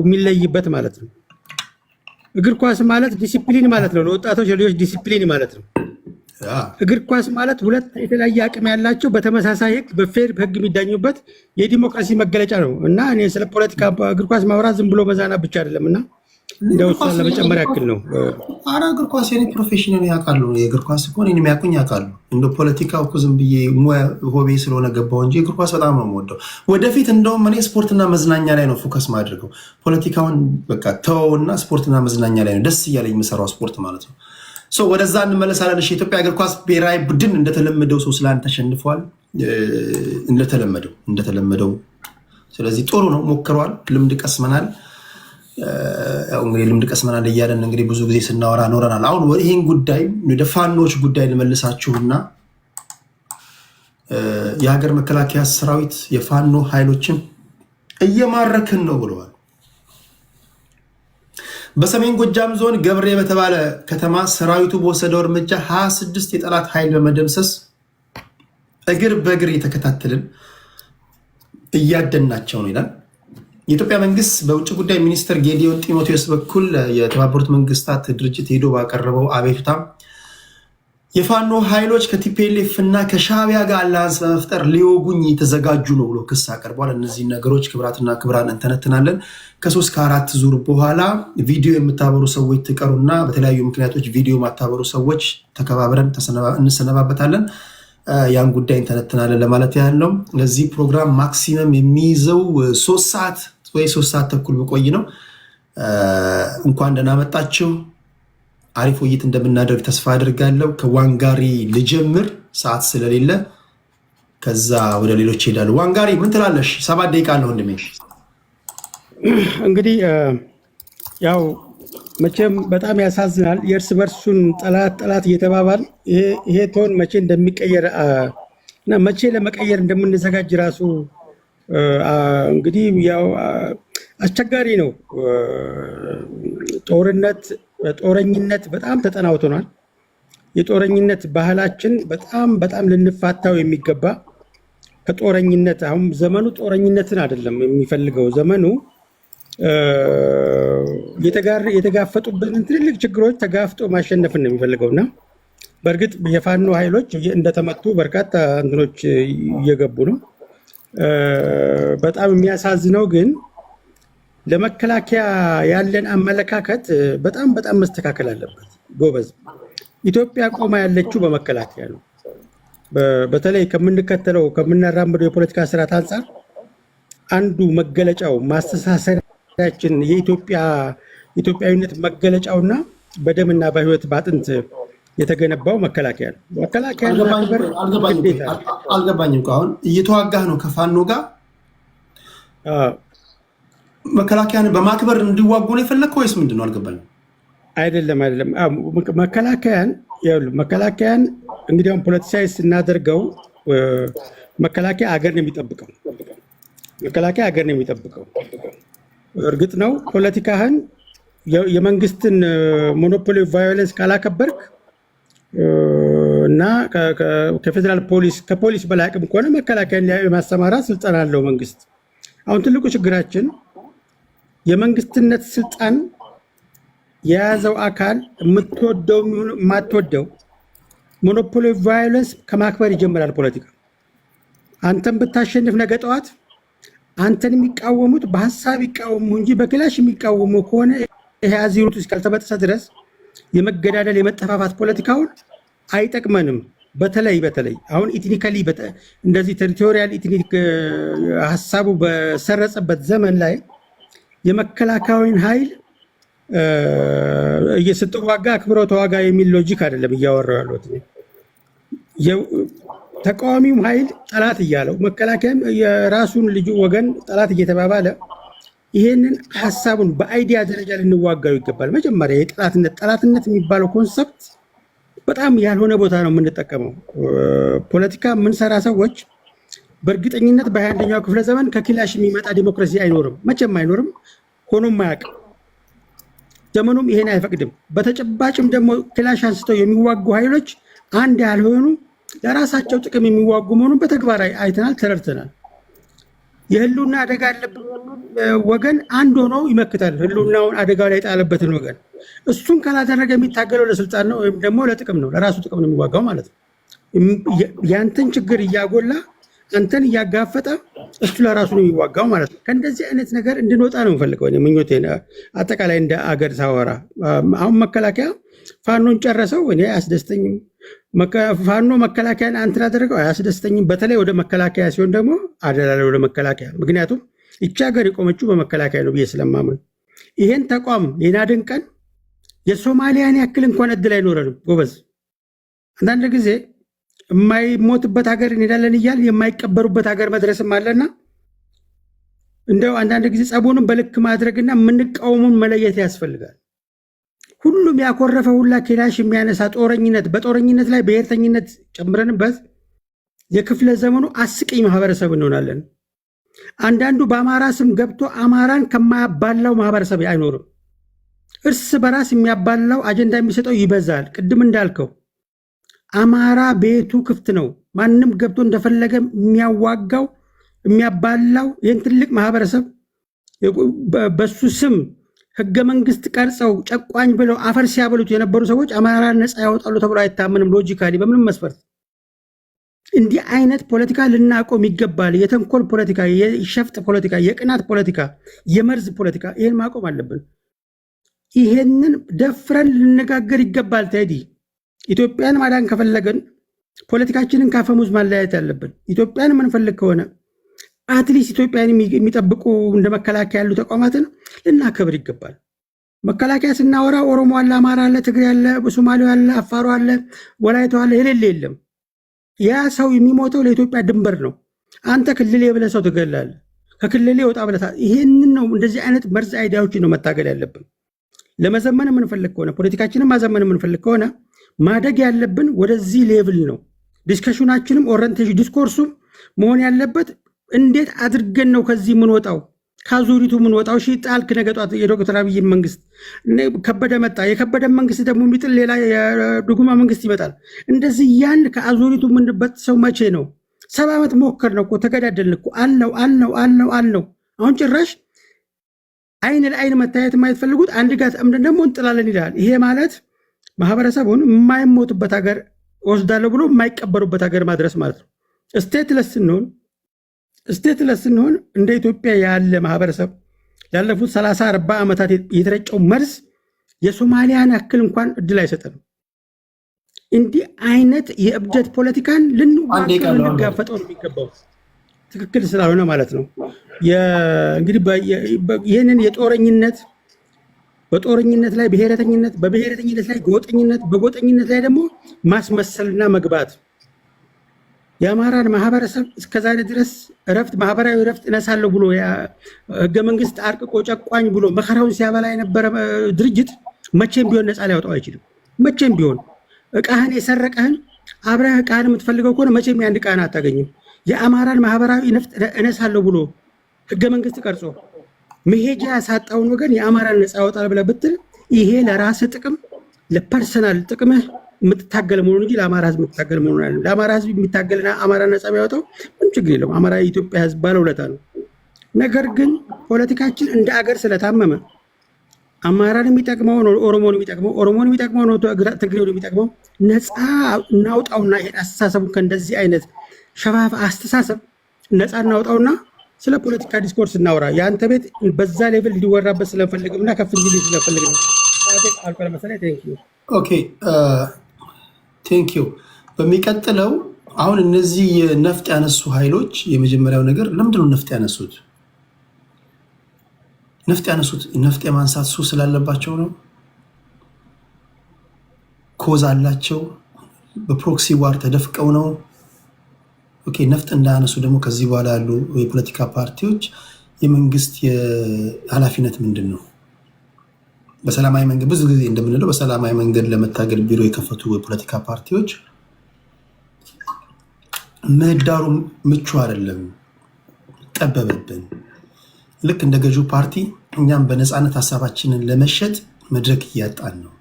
የሚለይበት ማለት ነው። እግር ኳስ ማለት ዲሲፕሊን ማለት ነው። ለወጣቶች ልጆች ዲሲፕሊን ማለት ነው። እግር ኳስ ማለት ሁለት የተለያየ አቅም ያላቸው በተመሳሳይ ህግ በፌር ህግ የሚዳኙበት የዲሞክራሲ መገለጫ ነው እና እኔ ስለ ፖለቲካ እግር ኳስ ማውራት ዝም ብሎ መዛና ብቻ አይደለም እና እንደው እሷን ለመጨመር ያክል ነው። አረ እግር ኳስ የኔ ፕሮፌሽናል ያውቃሉ። የእግር ኳስ እኮ እኔን የሚያውቁኝ ያውቃሉ። እንደ ፖለቲካው እኮ ዝም ብዬ ሆቤ ስለሆነ ገባው እንጂ እግር ኳስ በጣም ነው የምወደው። ወደፊት እንደውም እኔ ስፖርትና መዝናኛ ላይ ነው ፎከስ ማድረገው። ፖለቲካውን በቃ ተወውና ስፖርትና መዝናኛ ላይ ነው ደስ እያለኝ የምሰራው ስፖርት ማለት ነው። ወደዛ እንመለሳለን። የኢትዮጵያ እግር ኳስ ብሔራዊ ቡድን እንደተለመደው ሶስላን ተሸንፏል። እንደተለመደው ስለዚህ ጥሩ ነው፣ ሞክረዋል። ልምድ ቀስመናል። እንግዲህ ልምድ ቀስመናል እያለን እንግዲህ ብዙ ጊዜ ስናወራ ኖረናል። አሁን ይህን ጉዳይ ወደ ፋኖች ጉዳይ ልመልሳችሁና የሀገር መከላከያ ሰራዊት የፋኖ ኃይሎችን እየማረክን ነው ብለዋል። በሰሜን ጎጃም ዞን ገብሬ በተባለ ከተማ ሰራዊቱ በወሰደው እርምጃ 26 የጠላት ኃይል በመደምሰስ እግር በእግር እየተከታተልን እያደናቸው ነው ይላል። የኢትዮጵያ መንግስት በውጭ ጉዳይ ሚኒስትር ጌዲዮን ጢሞቴዎስ በኩል የተባበሩት መንግስታት ድርጅት ሄዶ ባቀረበው አቤቱታ የፋኖ ኃይሎች ከቲፒኤልኤፍ እና ከሻዕቢያ ጋር አላያንስ በመፍጠር ሊወጉኝ የተዘጋጁ ነው ብሎ ክስ አቀርቧል። እነዚህ ነገሮች ክብራትና ክብራን እንተነትናለን። ከ3 ከ4 ዙር በኋላ ቪዲዮ የምታበሩ ሰዎች ትቀሩና በተለያዩ ምክንያቶች ቪዲዮ ማታበሩ ሰዎች ተከባብረን እንሰነባበታለን። ያን ጉዳይ እንተነትናለን ለማለት ያህል ነው። ለዚህ ፕሮግራም ማክሲመም የሚይዘው 3 ሰዓት ወይ 3 ሰዓት ተኩል ብቆይ ነው። እንኳን ደህና መጣችሁ። አሪፍ ውይይት እንደምናደርግ ተስፋ አድርጋለሁ። ከዋንጋሪ ልጀምር ሰዓት ስለሌለ፣ ከዛ ወደ ሌሎች ይሄዳሉ። ዋንጋሪ ምን ትላለሽ? 7 ደቂቃ አለ ወንድሜ። እንግዲህ ያው መቼም በጣም ያሳዝናል። የእርስ በርሱን ጠላት እየተባባል ይሄ ቶን መቼ እንደሚቀየር እና መቼ ለመቀየር እንደምንዘጋጅ ራሱ እንግዲህ ያው አስቸጋሪ ነው። ጦረኝነት በጣም ተጠናውቶናል። የጦረኝነት ባህላችን በጣም ልንፋታው የሚገባ ከጦረኝነት አሁን ዘመኑ ጦረኝነትን አይደለም የሚፈልገው። ዘመኑ የተጋፈጡብንን ትልልቅ ችግሮች ተጋፍጦ ማሸነፍን ነው የሚፈልገውና በእርግጥ የፋኖ ኃይሎች እንደተመቱ በርካታ እንትኖች እየገቡ ነው። በጣም የሚያሳዝነው ግን ለመከላከያ ያለን አመለካከት በጣም መስተካከል አለበት። ጎበዝ ኢትዮጵያ ቆማ ያለችው በመከላከያ ነው። በተለይ ከምናራምደው የፖለቲካ ስርዓት አንጻር አንዱ መገለጫው ማስተሳሰሪያችን የኢትዮጵያዊነት መገለጫውና በደምና በህይወት በአጥንት የተገነባው መከላከያ ነው። መከላከያ አልገባኝም። አሁን እየተዋጋህ ነው ከፋኖ ጋር መከላከያን በማክበር እንዲዋጉ ነው የፈለግከው ወይስ ምንድን ነው? አልገባኝም። አይደለም። መከላከያን እንግዲህ አሁን ፖለቲሳይዝ ስናደርገው መከላከያ አገር ነው የሚጠብቀው። እርግጥ ነው ፖለቲካህን የመንግስትን ሞኖፖሊ ቫዮለንስ ካላከበርክ እና ከፌዴራል ፖሊስ ከፖሊስ በላይ አቅም ከሆነ መከላከያን የማሰማራት ስልጣን አለው መንግስት። አሁን ትልቁ ችግራችን የመንግስትነት ስልጣን የያዘው አካል የምትወደው የማትወደው ሞኖፖሊ ቫዮለንስ ከማክበር ይጀምራል ፖለቲካ። አንተን ብታሸንፍ ነገ ጠዋት አንተን የሚቃወሙት በሀሳብ ይቃወሙ እንጂ በክላሽ የሚቃወሙ ከሆነ ይሄ አዚሩት እስካልተበጠሰ ድረስ የመገዳደል የመጠፋፋት ፖለቲካውን አይጠቅመንም። በተለይ አሁን ኢትኒካሊ እንደዚህ ቴሪቶሪያል ኢትኒክ ሀሳቡ በሰረጸበት ዘመን ላይ የመከላከያውን ኃይል ስትዋጋ አክብረው ተዋጋ የሚል ሎጂክ አይደለም እያወራው ያሉት። ተቃዋሚው ኃይል ጠላት እያለው መከላከያም የራሱን ልጁ ወገን ጠላት እየተባባለ ይሄንን ሀሳቡን በአይዲያ ደረጃ ልንዋጋው ይገባል። መጀመሪያ ጠላትነት የሚባለው ኮንሰፕት በጣም ያልሆነ ቦታ ነው የምንጠቀመው። ፖለቲካ የምንሰራ ሰዎች በእርግጠኝነት በ21ኛው ክፍለ ዘመን ከክላሽ የሚመጣ ዲሞክራሲ አይኖርም፣ መቼም አይኖርም፣ ሆኖም አያውቅም። ዘመኑም ይሄን አይፈቅድም። በተጨባጭም ደግሞ ክላሽ አንስተው የሚዋጉ ኃይሎች አንድ ያልሆኑ ለራሳቸው ጥቅም የሚዋጉ መሆኑን በተግባር አይተናል፣ ተረድተናል። የህልውና አደጋ ያለበት ወገን አንድ ሆኖ ይመክታል። ህልውናውን አደጋ ላይ ጣለበትን ወገን እሱን ካላደረገ የሚታገለው ለስልጣን ነው ወይም ደግሞ ለጥቅም ነው፣ ለራሱ ጥቅም ነው የሚዋጋው ማለት ነው። ያንተን ችግር እያጎላ አንተን እያጋፈጠ እሱ ለራሱ ነው የሚዋጋው ማለት ነው። ከእንደዚህ አይነት ነገር እንድንወጣ ነው የምፈልገው ምኞቴ። አጠቃላይ እንደ አገር ሳወራ አሁን መከላከያ ፋኖን ጨረሰው እኔ አያስደስተኝም። ፋኖ መከላከያን አንትን አደረገው አያስደስተኝም። በተለይ ወደ መከላከያ ሲሆን ደግሞ አደላለ ወደ መከላከያ። ምክንያቱም ይቺ ሀገር የቆመችው በመከላከያ ነው ብዬ ስለማምን ይሄን ተቋም የናድን ቀን የሶማሊያን ያክል እንኳን እድል አይኖረንም ጎበዝ። አንዳንድ ጊዜ የማይሞትበት ሀገር እንሄዳለን እያል የማይቀበሩበት ሀገር መድረስም አለና እንደው አንዳንድ ጊዜ ጸቡንም በልክ ማድረግና የምንቃወሙን መለየት ያስፈልጋል። ሁሉም ያኮረፈ ሁላ ኬላሽ የሚያነሳ ጦረኝነት፣ በጦረኝነት ላይ ብሔርተኝነት ጨምረንበት የክፍለ ዘመኑ አስቂኝ ማህበረሰብ እንሆናለን። አንዳንዱ በአማራ ስም ገብቶ አማራን ከማያባላው ማህበረሰብ አይኖርም። እርስ በራስ የሚያባላው አጀንዳ የሚሰጠው ይበዛል። ቅድም እንዳልከው አማራ ቤቱ ክፍት ነው። ማንም ገብቶ እንደፈለገ የሚያዋጋው የሚያባላው ይህን ትልቅ ማህበረሰብ በሱ ስም ህገ መንግስት ቀርጸው ጨቋኝ ብለው አፈር ሲያበሉት የነበሩ ሰዎች አማራ ነፃ ያወጣሉ ተብሎ አይታመንም። ሎጂካሊ በምንም መስፈርት እንዲህ አይነት ፖለቲካ ልናቆም ይገባል። የተንኮል ፖለቲካ፣ የሸፍጥ ፖለቲካ፣ የቅናት ፖለቲካ፣ የመርዝ ፖለቲካ ይህን ማቆም አለብን። ይሄንን ደፍረን ልነጋገር ይገባል። ቴዲ ኢትዮጵያን ማዳን ከፈለገን ፖለቲካችንን ካፈሙዝ ማለያየት አለብን። ኢትዮጵያን የምንፈልግ ከሆነ አትሊስት ኢትዮጵያን የሚጠብቁ እንደ መከላከያ ያሉ ተቋማትን ልናከብር ይገባል። መከላከያ ስናወራ ኦሮሞ አለ፣ አማራ አለ፣ ትግሬ አለ፣ ሶማሌው አለ፣ አፋሩ አለ፣ ወላይታው አለ፣ የሌለ የለም። ያ ሰው የሚሞተው ለኢትዮጵያ ድንበር ነው። አንተ ክልሌ ብለህ ሰው ትገላለህ፣ ከክልሌ ወጣ ብለህ ይሄንን ነው። እንደዚህ አይነት መርዝ አይዲያዎችን ነው መታገል ያለብን። ለመዘመን የምንፈልግ ከሆነ ፖለቲካችንን ማዘመን የምንፈልግ ከሆነ ማደግ ያለብን ወደዚህ ሌቭል ነው። ዲስከሽናችንም ኦሪንቴሽን ዲስኮርሱም መሆን ያለበት እንዴት አድርገን ነው ከዚህ የምንወጣው፣ ከአዙሪቱ የምንወጣው። እሺ ጣልክ ነገ ጧት የዶክተር አብይ መንግስት ከበደ መጣ። የከበደ መንግስት ደግሞ የሚጥል ሌላ የዱጉማ መንግስት ይመጣል። እንደዚህ ያን ከአዙሪቱ የምንበት ሰው መቼ ነው? 70 ዓመት ሞከር ነው እኮ ተገዳደልን እኮ አልነው። አሁን ጭራሽ አይን ለአይን መታየት የማይፈልጉት አንድ ጋር ተምደን ደግሞ እንጥላለን ይላል። ይሄ ማለት ማህበረሰቡን የማይሞቱበት ሀገር ወስዳለሁ ብሎ የማይቀበሩበት ሀገር ማድረስ ማለት ነው። ስቴትለስ ስንሆን እንደ ኢትዮጵያ ያለ ማህበረሰብ ላለፉት 30-40 ዓመታት የተረጨው መርዝ የሶማሊያን ያክል እንኳን እድል አይሰጠንም። እንዲህ አይነት የእብደት ፖለቲካን ልንጋፈጠው ነው የሚገባው፣ ትክክል ስላልሆነ ማለት ነው። እንግዲህ ይህንን የጦረኝነት በጦረኝነት ላይ ብሔረተኝነት፣ በብሔረተኝነት ላይ ጎጠኝነት፣ በጎጠኝነት ላይ ደግሞ ማስመሰልና መግባት የአማራን ማህበረሰብ እስከዛሬ ድረስ ማህበራዊ እረፍት እነሳለሁ ብሎ ህገ መንግስት አርቅቆ ጨቋኝ ብሎ መከራውን ሲያበላ የነበረ ድርጅት መቼም ቢሆን ነፃ ሊያወጣው አይችልም። መቼም ቢሆን እቃህን የሰረቀህን አብረህ እቃህን የምትፈልገው ከሆነ መቼም ያን እቃህን አታገኝም። የአማራን ማህበራዊ እረፍት እነሳለሁ ብሎ ህገ መንግስት ቀርጾ መሄጃ ያሳጣውን ወገን የአማራን ነፃ ያወጣል ብለህ ብትል ይሄ ለራስ ጥቅም ለፐርሰናል ጥቅምህ የምትታገል መሆኑን እንጂ ለአማራ ህዝብ የምትታገል መሆኑን አይደለም። ለአማራ ህዝብ የሚታገልና አማራ ነፃ ቢያወጣው ምንም ችግር የለውም። አማራ የኢትዮጵያ ህዝብ ባለውለታ ነው። ነገር ግን ፖለቲካችን እንደ አገር ስለታመመ አማራን የሚጠቅመው ነው ኦሮሞን የሚጠቅመው ነው ትግሬውን የሚጠቅመው ነፃ እናውጣውና ይሄን አስተሳሰቡ ከእንደዚህ አይነት ሸፋፍ አስተሳሰብ ነፃ እናውጣውና ስለ ፖለቲካ ዲስኮርስ እናውራ። የአንተ ቤት በዛ ሌቭል እንዲወራበት ስለፈልግምና ከፍ እንዲል ስለፈልግ ነው። አልቆለ መሰለኝ። ቴንክ ዩ። በሚቀጥለው አሁን እነዚህ ነፍጥ ያነሱ ኃይሎች የመጀመሪያው ነገር ለምንድነው ነፍጥ ያነሱት? ነፍጥ የማንሳት ሱስ ስላለባቸው ነው? ኮዝ አላቸው? በፕሮክሲ ዋር ተደፍቀው ነው? ኦኬ። ነፍጥ እንዳያነሱ ደግሞ ከዚህ በኋላ ያሉ የፖለቲካ ፓርቲዎች የመንግስት ኃላፊነት ምንድን ነው? በሰላማዊ መንገድ ብዙ ጊዜ እንደምንለው በሰላማዊ መንገድ ለመታገል ቢሮ የከፈቱ የፖለቲካ ፓርቲዎች ምህዳሩ ምቹ አይደለም፣ ጠበበብን። ልክ እንደ ገዢው ፓርቲ እኛም በነፃነት ሀሳባችንን ለመሸጥ መድረክ እያጣን ነው።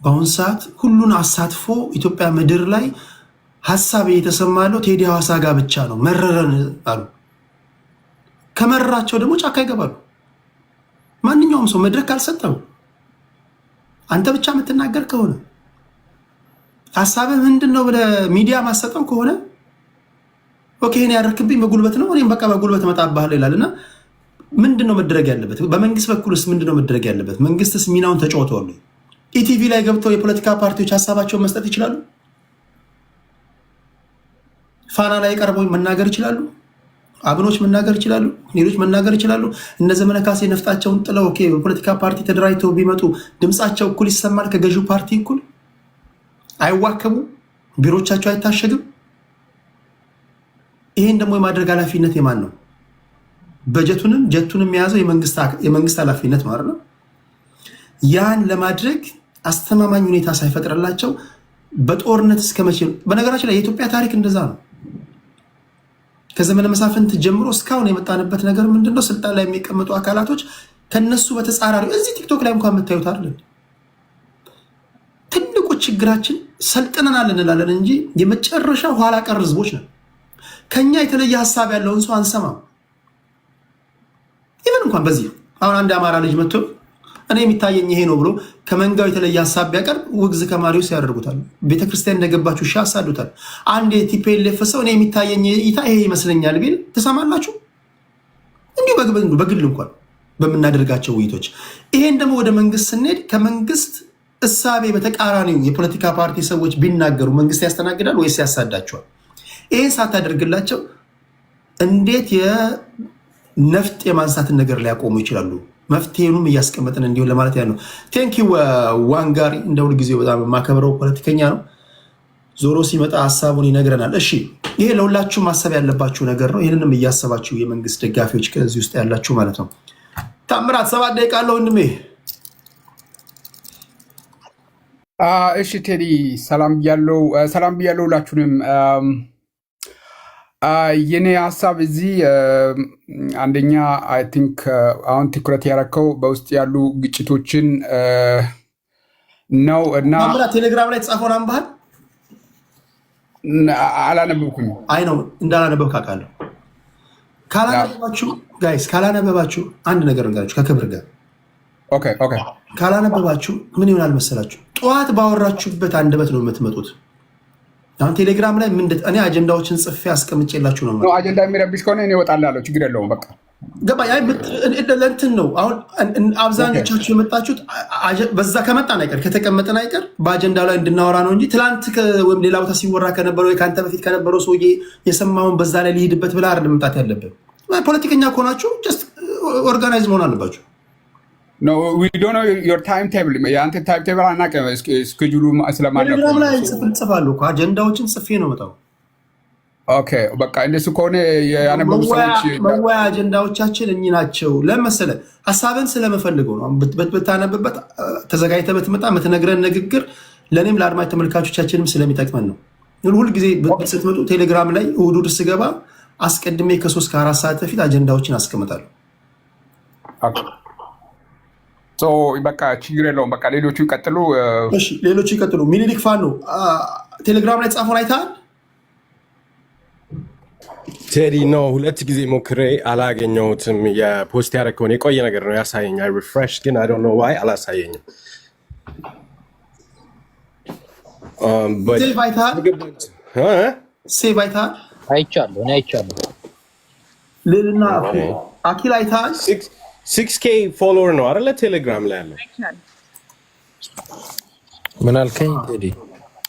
በአሁን ሰዓት ሁሉን አሳትፎ ኢትዮጵያ ምድር ላይ ሀሳብ እየተሰማ ያለው ቴዲ ሐዋሳ ጋር ብቻ ነው። መረረን አሉ። ከመረራቸው ደግሞ ጫካ ይገባሉ። ማንኛውም ሰው መድረክ ካልሰጠው አንተ ብቻ የምትናገር ከሆነ ሀሳብህ ምንድን ነው ብለህ ሚዲያ ማሰጠው ከሆነ ኦኬ እኔ ያደረክብኝ በጉልበት ነው እኔም በቃ በጉልበት እመጣብሃለሁ ይላልና ምንድን ነው መደረግ ያለበት? በመንግስት በኩልስ ምንድን ነው መደረግ ያለበት? መንግስትስ ሚናውን ተጫውተዋል? ኢቲቪ ላይ ገብተው የፖለቲካ ፓርቲዎች ሀሳባቸውን መስጠት ይችላሉ? ፋና ላይ ቀርበው መናገር ይችላሉ? አብኖች መናገር ይችላሉ? ሌሎች መናገር ይችላሉ? እነ ዘመነ ካሴ ነፍጣቸውን ጥለው ኦኬ በፖለቲካ ፓርቲ ተደራጅተው ቢመጡ ድምፃቸው እኩል ይሰማል ከገዢው ፓርቲ እኩል? አይዋከቡ? ቢሮቻቸው አይታሸግም? ይሄን ደግሞ የማድረግ ኃላፊነት የማን ነው? በጀቱንም ጀቱንም የያዘው የመንግስት ኃላፊነት ማለት ነው። ያን ለማድረግ አስተማማኝ ሁኔታ ሳይፈጥርላቸው በጦርነት እስከመቼ ነው? በነገራችን ላይ የኢትዮጵያ ታሪክ እንደዛ ነው። ከዘመነ መሳፍንት ጀምሮ እስካሁን የመጣንበት ነገር ምንድነው? ስልጣን ላይ የሚቀመጡ አካላቶች ከነሱ በተጻራሪ እዚህ ቲክቶክ ላይ እንኳን የምታዩት አይደለም። ትልቁ ችግራችን ሰልጥነናል እንላለን እንጂ የመጨረሻ ኋላ ቀር ህዝቦች ነን። ከኛ የተለየ ሀሳብ ያለውን ሰው አንሰማም። ይህን እንኳን በዚህ አሁን አንድ አማራ ልጅ መጥቶ እኔ የሚታየኝ ይሄ ነው ብሎ ከመንጋው የተለየ ሀሳብ ቢያቀርብ ውግዝ ከማሪዎስ ያደርጉታል። ቤተክርስቲያን እንደገባችሁ ሺ ያሳዱታል። አንድ የቲፒኤልኤፍ ሰው እኔ የሚታየኝ እይታ ይሄ ይመስለኛል ቢል ትሰማላችሁ? እንዲሁ በግል እንኳን በምናደርጋቸው ውይይቶች። ይሄን ደግሞ ወደ መንግስት ስንሄድ ከመንግስት እሳቤ በተቃራኒው የፖለቲካ ፓርቲ ሰዎች ቢናገሩ መንግስት ያስተናግዳል ወይስ ያሳዳቸዋል? ይህን ሳታደርግላቸው እንዴት የነፍጥ የማንሳትን ነገር ሊያቆሙ ይችላሉ? መፍትሄኑም እያስቀመጥን እንዲሆን ለማለት ያለው። ቴንኪው ዋንጋሪ፣ እንደ ሁል ጊዜው በጣም የማከብረው ፖለቲከኛ ነው። ዞሮ ሲመጣ ሀሳቡን ይነግረናል። እሺ ይሄ ለሁላችሁ ማሰብ ያለባችሁ ነገር ነው። ይህንንም እያሰባችሁ የመንግስት ደጋፊዎች ከዚህ ውስጥ ያላችሁ ማለት ነው። ታምራት 7 ደቂቃ አለው ወንድሜ። እሺ ቴዲ ሰላም ብያለው ሁላችሁንም። የኔ ሀሳብ እዚህ አንደኛ አይ ቲንክ አሁን ትኩረት ያረከው በውስጥ ያሉ ግጭቶችን ነው እና ቴሌግራም ላይ ተጻፈውን አንባል አላነበብኩኝ። አይ ነው እንዳላነበብክ አውቃለሁ። ካላነበባችሁ አንድ ነገር እንጋችሁ ከክብር ጋር ካላነበባችሁ ምን ይሆናል መሰላችሁ? ጠዋት ባወራችሁበት አንደበት ነው የምትመጡት። አሁን ቴሌግራም ላይ እኔ አጀንዳዎችን ጽፌ አስቀምጬላችሁ ነው። አጀንዳ የሚረብሽ ከሆነ እኔ እወጣለሁ፣ ችግር የለውም። በቃ ገባኝ። ለእንትን ነው አሁን አብዛኞቻችሁ የመጣችሁት በዛ ከመጣን አይቀር ከተቀመጠን አይቀር በአጀንዳ ላይ እንድናወራ ነው እንጂ ትላንት ወይም ሌላ ቦታ ሲወራ ከነበረው ከአንተ በፊት ከነበረው ሰውዬ የሰማውን በዛ ላይ ሊሄድበት ብላ አይደል መምጣት ያለብን። ፖለቲከኛ ከሆናችሁ ጀስት ኦርጋናይዝ መሆን አለባችሁ። ታይም ቴብል የአንተ ታይም ቴብል አናውቅም። እስኬጁሉ ስለማለት ቴሌግራም ላይ ጽፋለሁ እኮ አጀንዳዎችን ጽፌ ነው መጣው። ኦኬ በቃ እንደሱ ከሆነ ያነበቡ ሰዎች መወያ አጀንዳዎቻችን እኚህ ናቸው። ለመሰለ ሀሳብን ስለመፈልገው ነው። ብታነብበት ተዘጋጅተህ ብትመጣ የምትነግረን ንግግር ለእኔም ለአድማጭ ተመልካቾቻችንም ስለሚጠቅመን ነው። ሁልጊዜ ስትመጡ ቴሌግራም ላይ እሑድ ስገባ አስቀድሜ ከ3 ከ4 ሰዓት በፊት አጀንዳዎችን አስቀምጣለሁ። በቃ ችግር የለውም። በቃ ሌሎቹ ይቀጥሉ። እሺ ሌሎቹ ይቀጥሉ። ሚኒሊክ ፋኖ ቴሌግራም ላይ ጻፈውን አይተሃል? ቴዲ ነው 2 ጊዜ ሞክሬ አላገኘሁትም። የፖስት ያደረከውን የቆየ ነገር ነው ያሳየኛል። ሪፍሬሽ ግን አይ ዶንት ኖ ዋይ አላሳየኝም። ሴቭ አይተሃል? ሴቭ አይተሃል? አይቻለሁ። ሌልና አኪል አይተሃል? 6K ፎሎወር ነው አይደለ? ቴሌግራም ላይ ያለው ምን አልከኝ ቴዲ?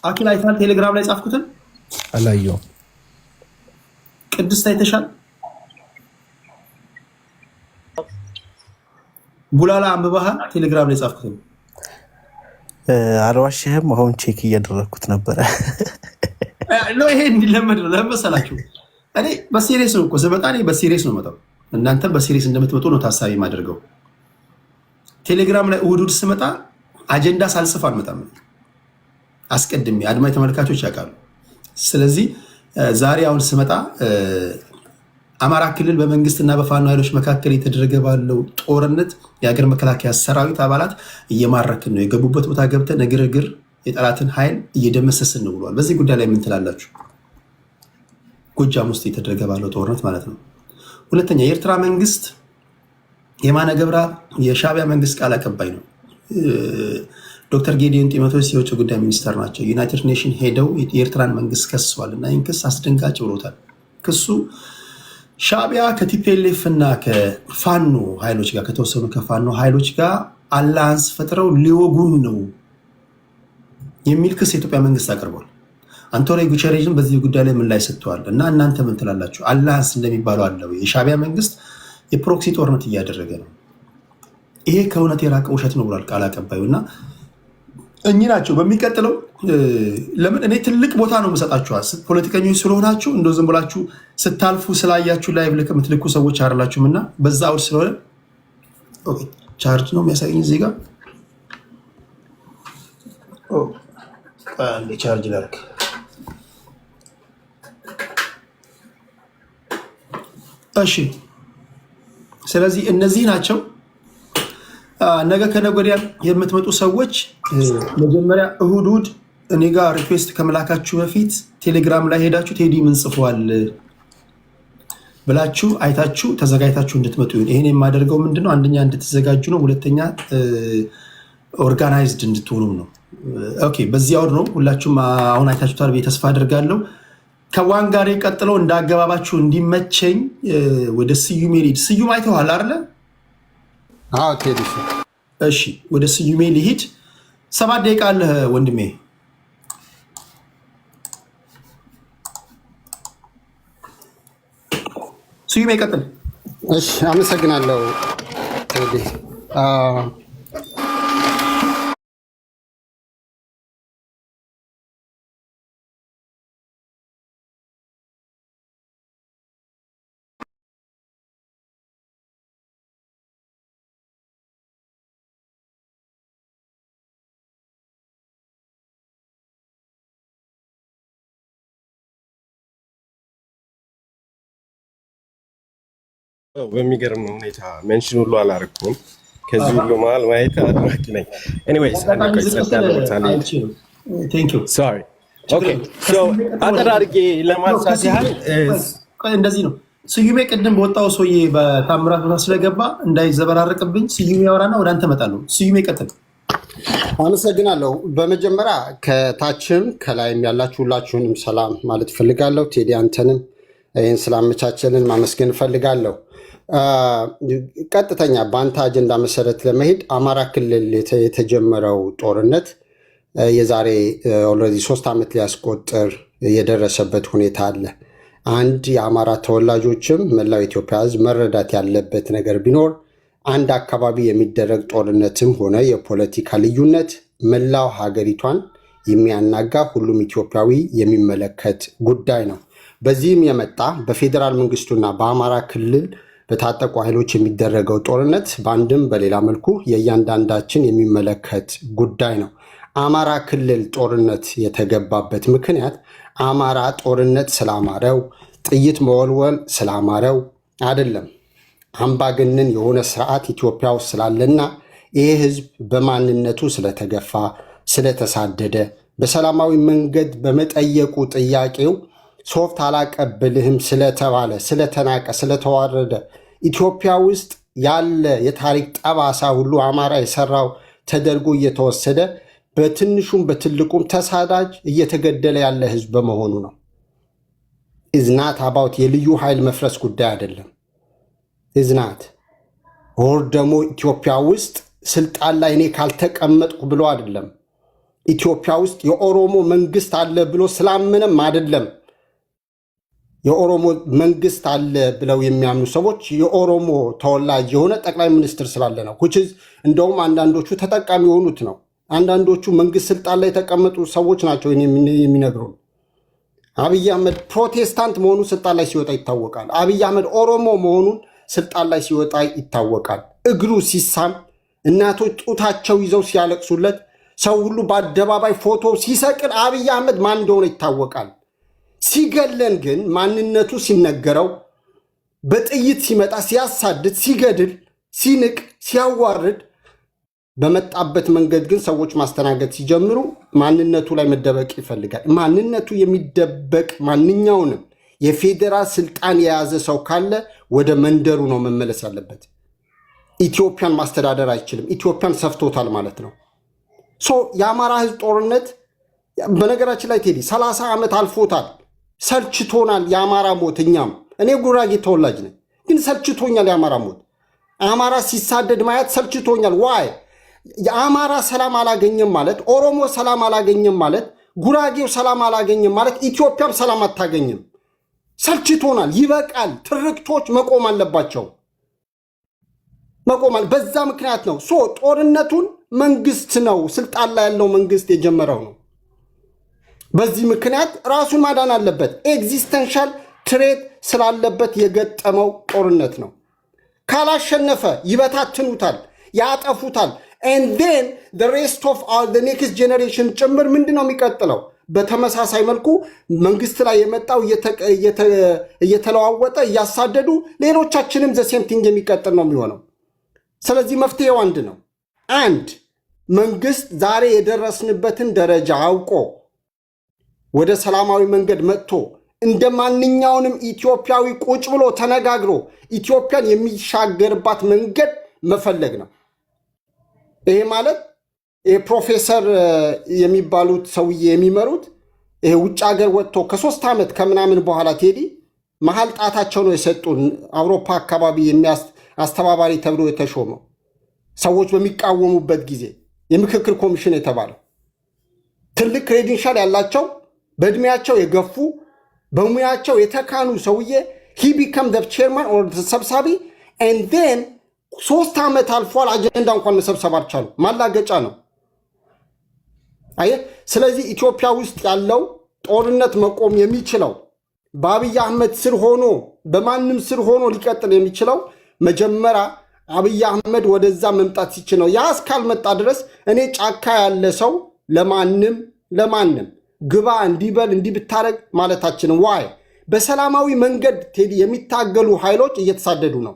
አኪል አይተሃል? ቴሌግራም ላይ ጻፍኩትን አላየሁም። ቅድስት አይተሻል? ቡላላ አንብበሃል? ቴሌግራም ላይ ጻፍኩትን አልዋሽህም። አሁን ቼክ እያደረግኩት ነበረ። ይሄ እንዲለመድ ነው። ለመሰላችሁ እኔ በሲሪየስ ነው እኮ ስመጣ በሲሪየስ ነው መጣው። እናንተም በሲሪየስ እንደምትመጡ ነው ታሳቢ ማድረገው። ቴሌግራም ላይ እሑድ ስመጣ አጀንዳ ሳልጽፍ አልመጣም። አስቀድሜ አድማጭ ተመልካቾች ያውቃሉ። ስለዚህ ዛሬ አሁን ስመጣ አማራ ክልል በመንግስትና በፋኖ ኃይሎች መካከል የተደረገ ባለው ጦርነት የሀገር መከላከያ ሰራዊት አባላት እየማረክን ነው፣ የገቡበት ቦታ ገብተን እግር የጠላትን ኃይል እየደመሰስን ነው ብሏል። በዚህ ጉዳይ ላይ ምን ትላላችሁ? ጎጃም ውስጥ የተደረገ ባለው ጦርነት ማለት ነው። ሁለተኛ የኤርትራ መንግስት የማነ ገብረአብ የሻዕቢያ መንግስት ቃል አቀባይ ነው። ዶክተር ጌዲዮን ጢሞቴዎስ የውጭ ጉዳይ ሚኒስተር ናቸው። ዩናይትድ ኔሽን ሄደው የኤርትራን መንግስት ከሰዋል እና ይህን ክስ አስደንጋጭ ብሎታል። ክሱ ሻዕቢያ ከቲፒኤልኤፍ እና ከፋኖ ኃይሎች ጋር ከተወሰኑ ከፋኖ ኃይሎች ጋር አላያንስ ፈጥረው ሊወጉን ነው የሚል ክስ የኢትዮጵያ መንግስት አቅርቧል። አንቶኒዮ ጉተሬዥን በዚህ ጉዳይ ላይ ምላሽ ሰጥተዋል። እና እናንተ ምን ትላላችሁ? አላያንስ እንደሚባለው አለው የሻዕቢያ መንግስት የፕሮክሲ ጦርነት እያደረገ ነው። ይሄ ከእውነት የራቀ ውሸት ነው ብሏል ቃል አቀባዩ። እና እኚህ ናቸው። በሚቀጥለው ለምን እኔ ትልቅ ቦታ ነው የምሰጣችኋል። ፖለቲከኞች ስለሆናችሁ እንደው ዝም ብላችሁ ስታልፉ ስላያችሁ ላይ የምትልኩ ሰዎች አይደላችሁም። እና በዛ አውድ ስለሆነ ቻርጅ ነው የሚያሳየኝ እዚህ ጋር ቻርጅ ላድርግ። እሺ፣ ስለዚህ እነዚህ ናቸው። ነገ ከነገ ወዲያ የምትመጡ ሰዎች መጀመሪያ እሁድ እኔ ጋር ሪኩዌስት ከመላካችሁ በፊት ቴሌግራም ላይ ሄዳችሁ ቴዲ ምን ጽፏል ብላችሁ አይታችሁ ተዘጋጅታችሁ እንድትመጡ ይሁን። ይሄን የማደርገው ምንድነው? አንደኛ እንድትዘጋጁ ነው። ሁለተኛ ኦርጋናይዝድ እንድትሆኑ ነው። ኦኬ፣ በዚህ አውድ ነው። ሁላችሁም አሁን አይታችሁታል ብዬ ተስፋ አደርጋለሁ። ከዋን ጋር ቀጥለው እንዳገባባችሁ እንዲመቸኝ ወደ ስዩሜ ልሂድ። ስዩም አይተዋል አይደለ? እሺ፣ ወደ ስዩሜ ልሂድ። 7 ደቂቃ አለህ ወንድሜ። ስዩሜ ቀጥል። እሺ፣ አመሰግናለሁ ቴዲ። በሚገርም ሁኔታ ሜንሽን ሁሉ አላረኩም። ከዚህ ሁሉ መሀል ማየት አድናቂ ነኝ። ኤኒዌይስ አጠር አድርጌ ለማንሳት ያህል እንደዚህ ነው። ስዩሜ ቅድም በወጣው ሰውዬ በታምራት ቦታ ስለገባ እንዳይዘበራረቅብኝ ስዩሜ ያወራና ወደ አንተ እመጣለሁ። ስዩሜ ቀጥል። አመሰግናለሁ። በመጀመሪያ ከታችም ከላይም ያላችሁ ሁላችሁንም ሰላም ማለት እፈልጋለሁ። ቴዲ አንተንም ይህን ስላመቻቸልን ማመስገን እፈልጋለሁ። ቀጥተኛ በአንተ አጀንዳ መሰረት ለመሄድ አማራ ክልል የተጀመረው ጦርነት የዛሬ ኦልሬዲ 3 ዓመት ሊያስቆጥር የደረሰበት ሁኔታ አለ። አንድ የአማራ ተወላጆችም መላው ኢትዮጵያ ሕዝብ መረዳት ያለበት ነገር ቢኖር አንድ አካባቢ የሚደረግ ጦርነትም ሆነ የፖለቲካ ልዩነት መላው ሀገሪቷን የሚያናጋ ሁሉም ኢትዮጵያዊ የሚመለከት ጉዳይ ነው። በዚህም የመጣ በፌዴራል መንግስቱና በአማራ ክልል በታጠቁ ኃይሎች የሚደረገው ጦርነት በአንድም በሌላ መልኩ የእያንዳንዳችን የሚመለከት ጉዳይ ነው። አማራ ክልል ጦርነት የተገባበት ምክንያት አማራ ጦርነት ስላማረው፣ ጥይት መወልወል ስላማረው አይደለም። አምባገነን የሆነ ስርዓት ኢትዮጵያ ውስጥ ስላለና ይሄ ህዝብ በማንነቱ ስለተገፋ፣ ስለተሳደደ፣ በሰላማዊ መንገድ በመጠየቁ ጥያቄው ሶፍት አላቀብልህም ስለተባለ፣ ስለተናቀ፣ ስለተዋረደ ኢትዮጵያ ውስጥ ያለ የታሪክ ጠባሳ ሁሉ አማራ የሰራው ተደርጎ እየተወሰደ በትንሹም በትልቁም ተሳዳጅ እየተገደለ ያለ ህዝብ በመሆኑ ነው። ኢዝናት አባውት የልዩ ኃይል መፍረስ ጉዳይ አይደለም። ኢዝናት ወር ደግሞ ኢትዮጵያ ውስጥ ስልጣን ላይ እኔ ካልተቀመጥኩ ብሎ አይደለም። ኢትዮጵያ ውስጥ የኦሮሞ መንግስት አለ ብሎ ስላምንም አይደለም። የኦሮሞ መንግስት አለ ብለው የሚያምኑ ሰዎች የኦሮሞ ተወላጅ የሆነ ጠቅላይ ሚኒስትር ስላለ ነው። እንደውም አንዳንዶቹ ተጠቃሚ የሆኑት ነው። አንዳንዶቹ መንግስት ስልጣን ላይ የተቀመጡ ሰዎች ናቸው የሚነግሩን። አብይ አህመድ ፕሮቴስታንት መሆኑ ስልጣን ላይ ሲወጣ ይታወቃል። አብይ አህመድ ኦሮሞ መሆኑን ስልጣን ላይ ሲወጣ ይታወቃል። እግሩ ሲሳም፣ እናቶች ጡታቸው ይዘው ሲያለቅሱለት፣ ሰው ሁሉ በአደባባይ ፎቶ ሲሰቅል አብይ አህመድ ማን እንደሆነ ይታወቃል። ሲገለን ግን ማንነቱ ሲነገረው በጥይት ሲመጣ ሲያሳድድ፣ ሲገድል፣ ሲንቅ፣ ሲያዋርድ በመጣበት መንገድ ግን ሰዎች ማስተናገድ ሲጀምሩ ማንነቱ ላይ መደበቅ ይፈልጋል። ማንነቱ የሚደበቅ ማንኛውንም የፌዴራል ስልጣን የያዘ ሰው ካለ ወደ መንደሩ ነው መመለስ ያለበት። ኢትዮጵያን ማስተዳደር አይችልም። ኢትዮጵያን ሰፍቶታል ማለት ነው። የአማራ ህዝብ ጦርነት በነገራችን ላይ ቴዲ 30 ዓመት አልፎታል። ሰልችቶናል የአማራ ሞት። እኛም እኔ ጉራጌ ተወላጅ ነኝ፣ ግን ሰልችቶኛል የአማራ ሞት። አማራ ሲሳደድ ማየት ሰልችቶኛል። ዋይ የአማራ ሰላም አላገኘም ማለት፣ ኦሮሞ ሰላም አላገኘም ማለት፣ ጉራጌው ሰላም አላገኘም ማለት ኢትዮጵያም ሰላም አታገኝም። ሰልችቶናል። ይበቃል። ትርክቶች መቆም አለባቸው። መቆማል። በዛ ምክንያት ነው ጦርነቱን መንግስት ነው ስልጣን ላይ ያለው መንግስት የጀመረው ነው። በዚህ ምክንያት ራሱን ማዳን አለበት። ኤግዚስተንሻል ትሬት ስላለበት የገጠመው ጦርነት ነው። ካላሸነፈ ይበታትኑታል፣ ያጠፉታል። and then the rest of the next generation ጭምር ምንድነው የሚቀጥለው? በተመሳሳይ መልኩ መንግስት ላይ የመጣው እየተለዋወጠ እያሳደዱ ሌሎቻችንም the same thing የሚቀጥል ነው የሚሆነው። ስለዚህ መፍትሄው አንድ ነው። አንድ መንግስት ዛሬ የደረስንበትን ደረጃ አውቆ ወደ ሰላማዊ መንገድ መጥቶ እንደ ማንኛውንም ኢትዮጵያዊ ቁጭ ብሎ ተነጋግሮ ኢትዮጵያን የሚሻገርባት መንገድ መፈለግ ነው። ይሄ ማለት ፕሮፌሰር የሚባሉት ሰውዬ የሚመሩት ይሄ ውጭ ሀገር ወጥቶ ከ3 ዓመት ከምናምን በኋላ ቴዲ መሃል ጣታቸው ነው የሰጡን። አውሮፓ አካባቢ አስተባባሪ ተብሎ የተሾመው ሰዎች በሚቃወሙበት ጊዜ የምክክር ኮሚሽን የተባለው ትልቅ ክሬዲንሻል ያላቸው በእድሜያቸው የገፉ በሙያቸው የተካኑ ሰውዬ he become the chairman or the ሰብሳቢ and then 3 ዓመት አልፏል። አጀንዳ እንኳን መሰብሰብ አልቻሉ። ማላገጫ ነው። ስለዚህ ኢትዮጵያ ውስጥ ያለው ጦርነት መቆም የሚችለው በአብይ አህመድ ስር ሆኖ በማንም ስር ሆኖ ሊቀጥል የሚችለው መጀመሪያ አብይ አህመድ ወደዛ መምጣት ሲችል ነው። ያ እስካልመጣ ድረስ እኔ ጫካ ያለ ሰው ለማንም ግባ እንዲበል እንዲብታረግ ማለታችን ዋይ በሰላማዊ መንገድ ቴዲ የሚታገሉ ኃይሎች እየተሳደዱ ነው።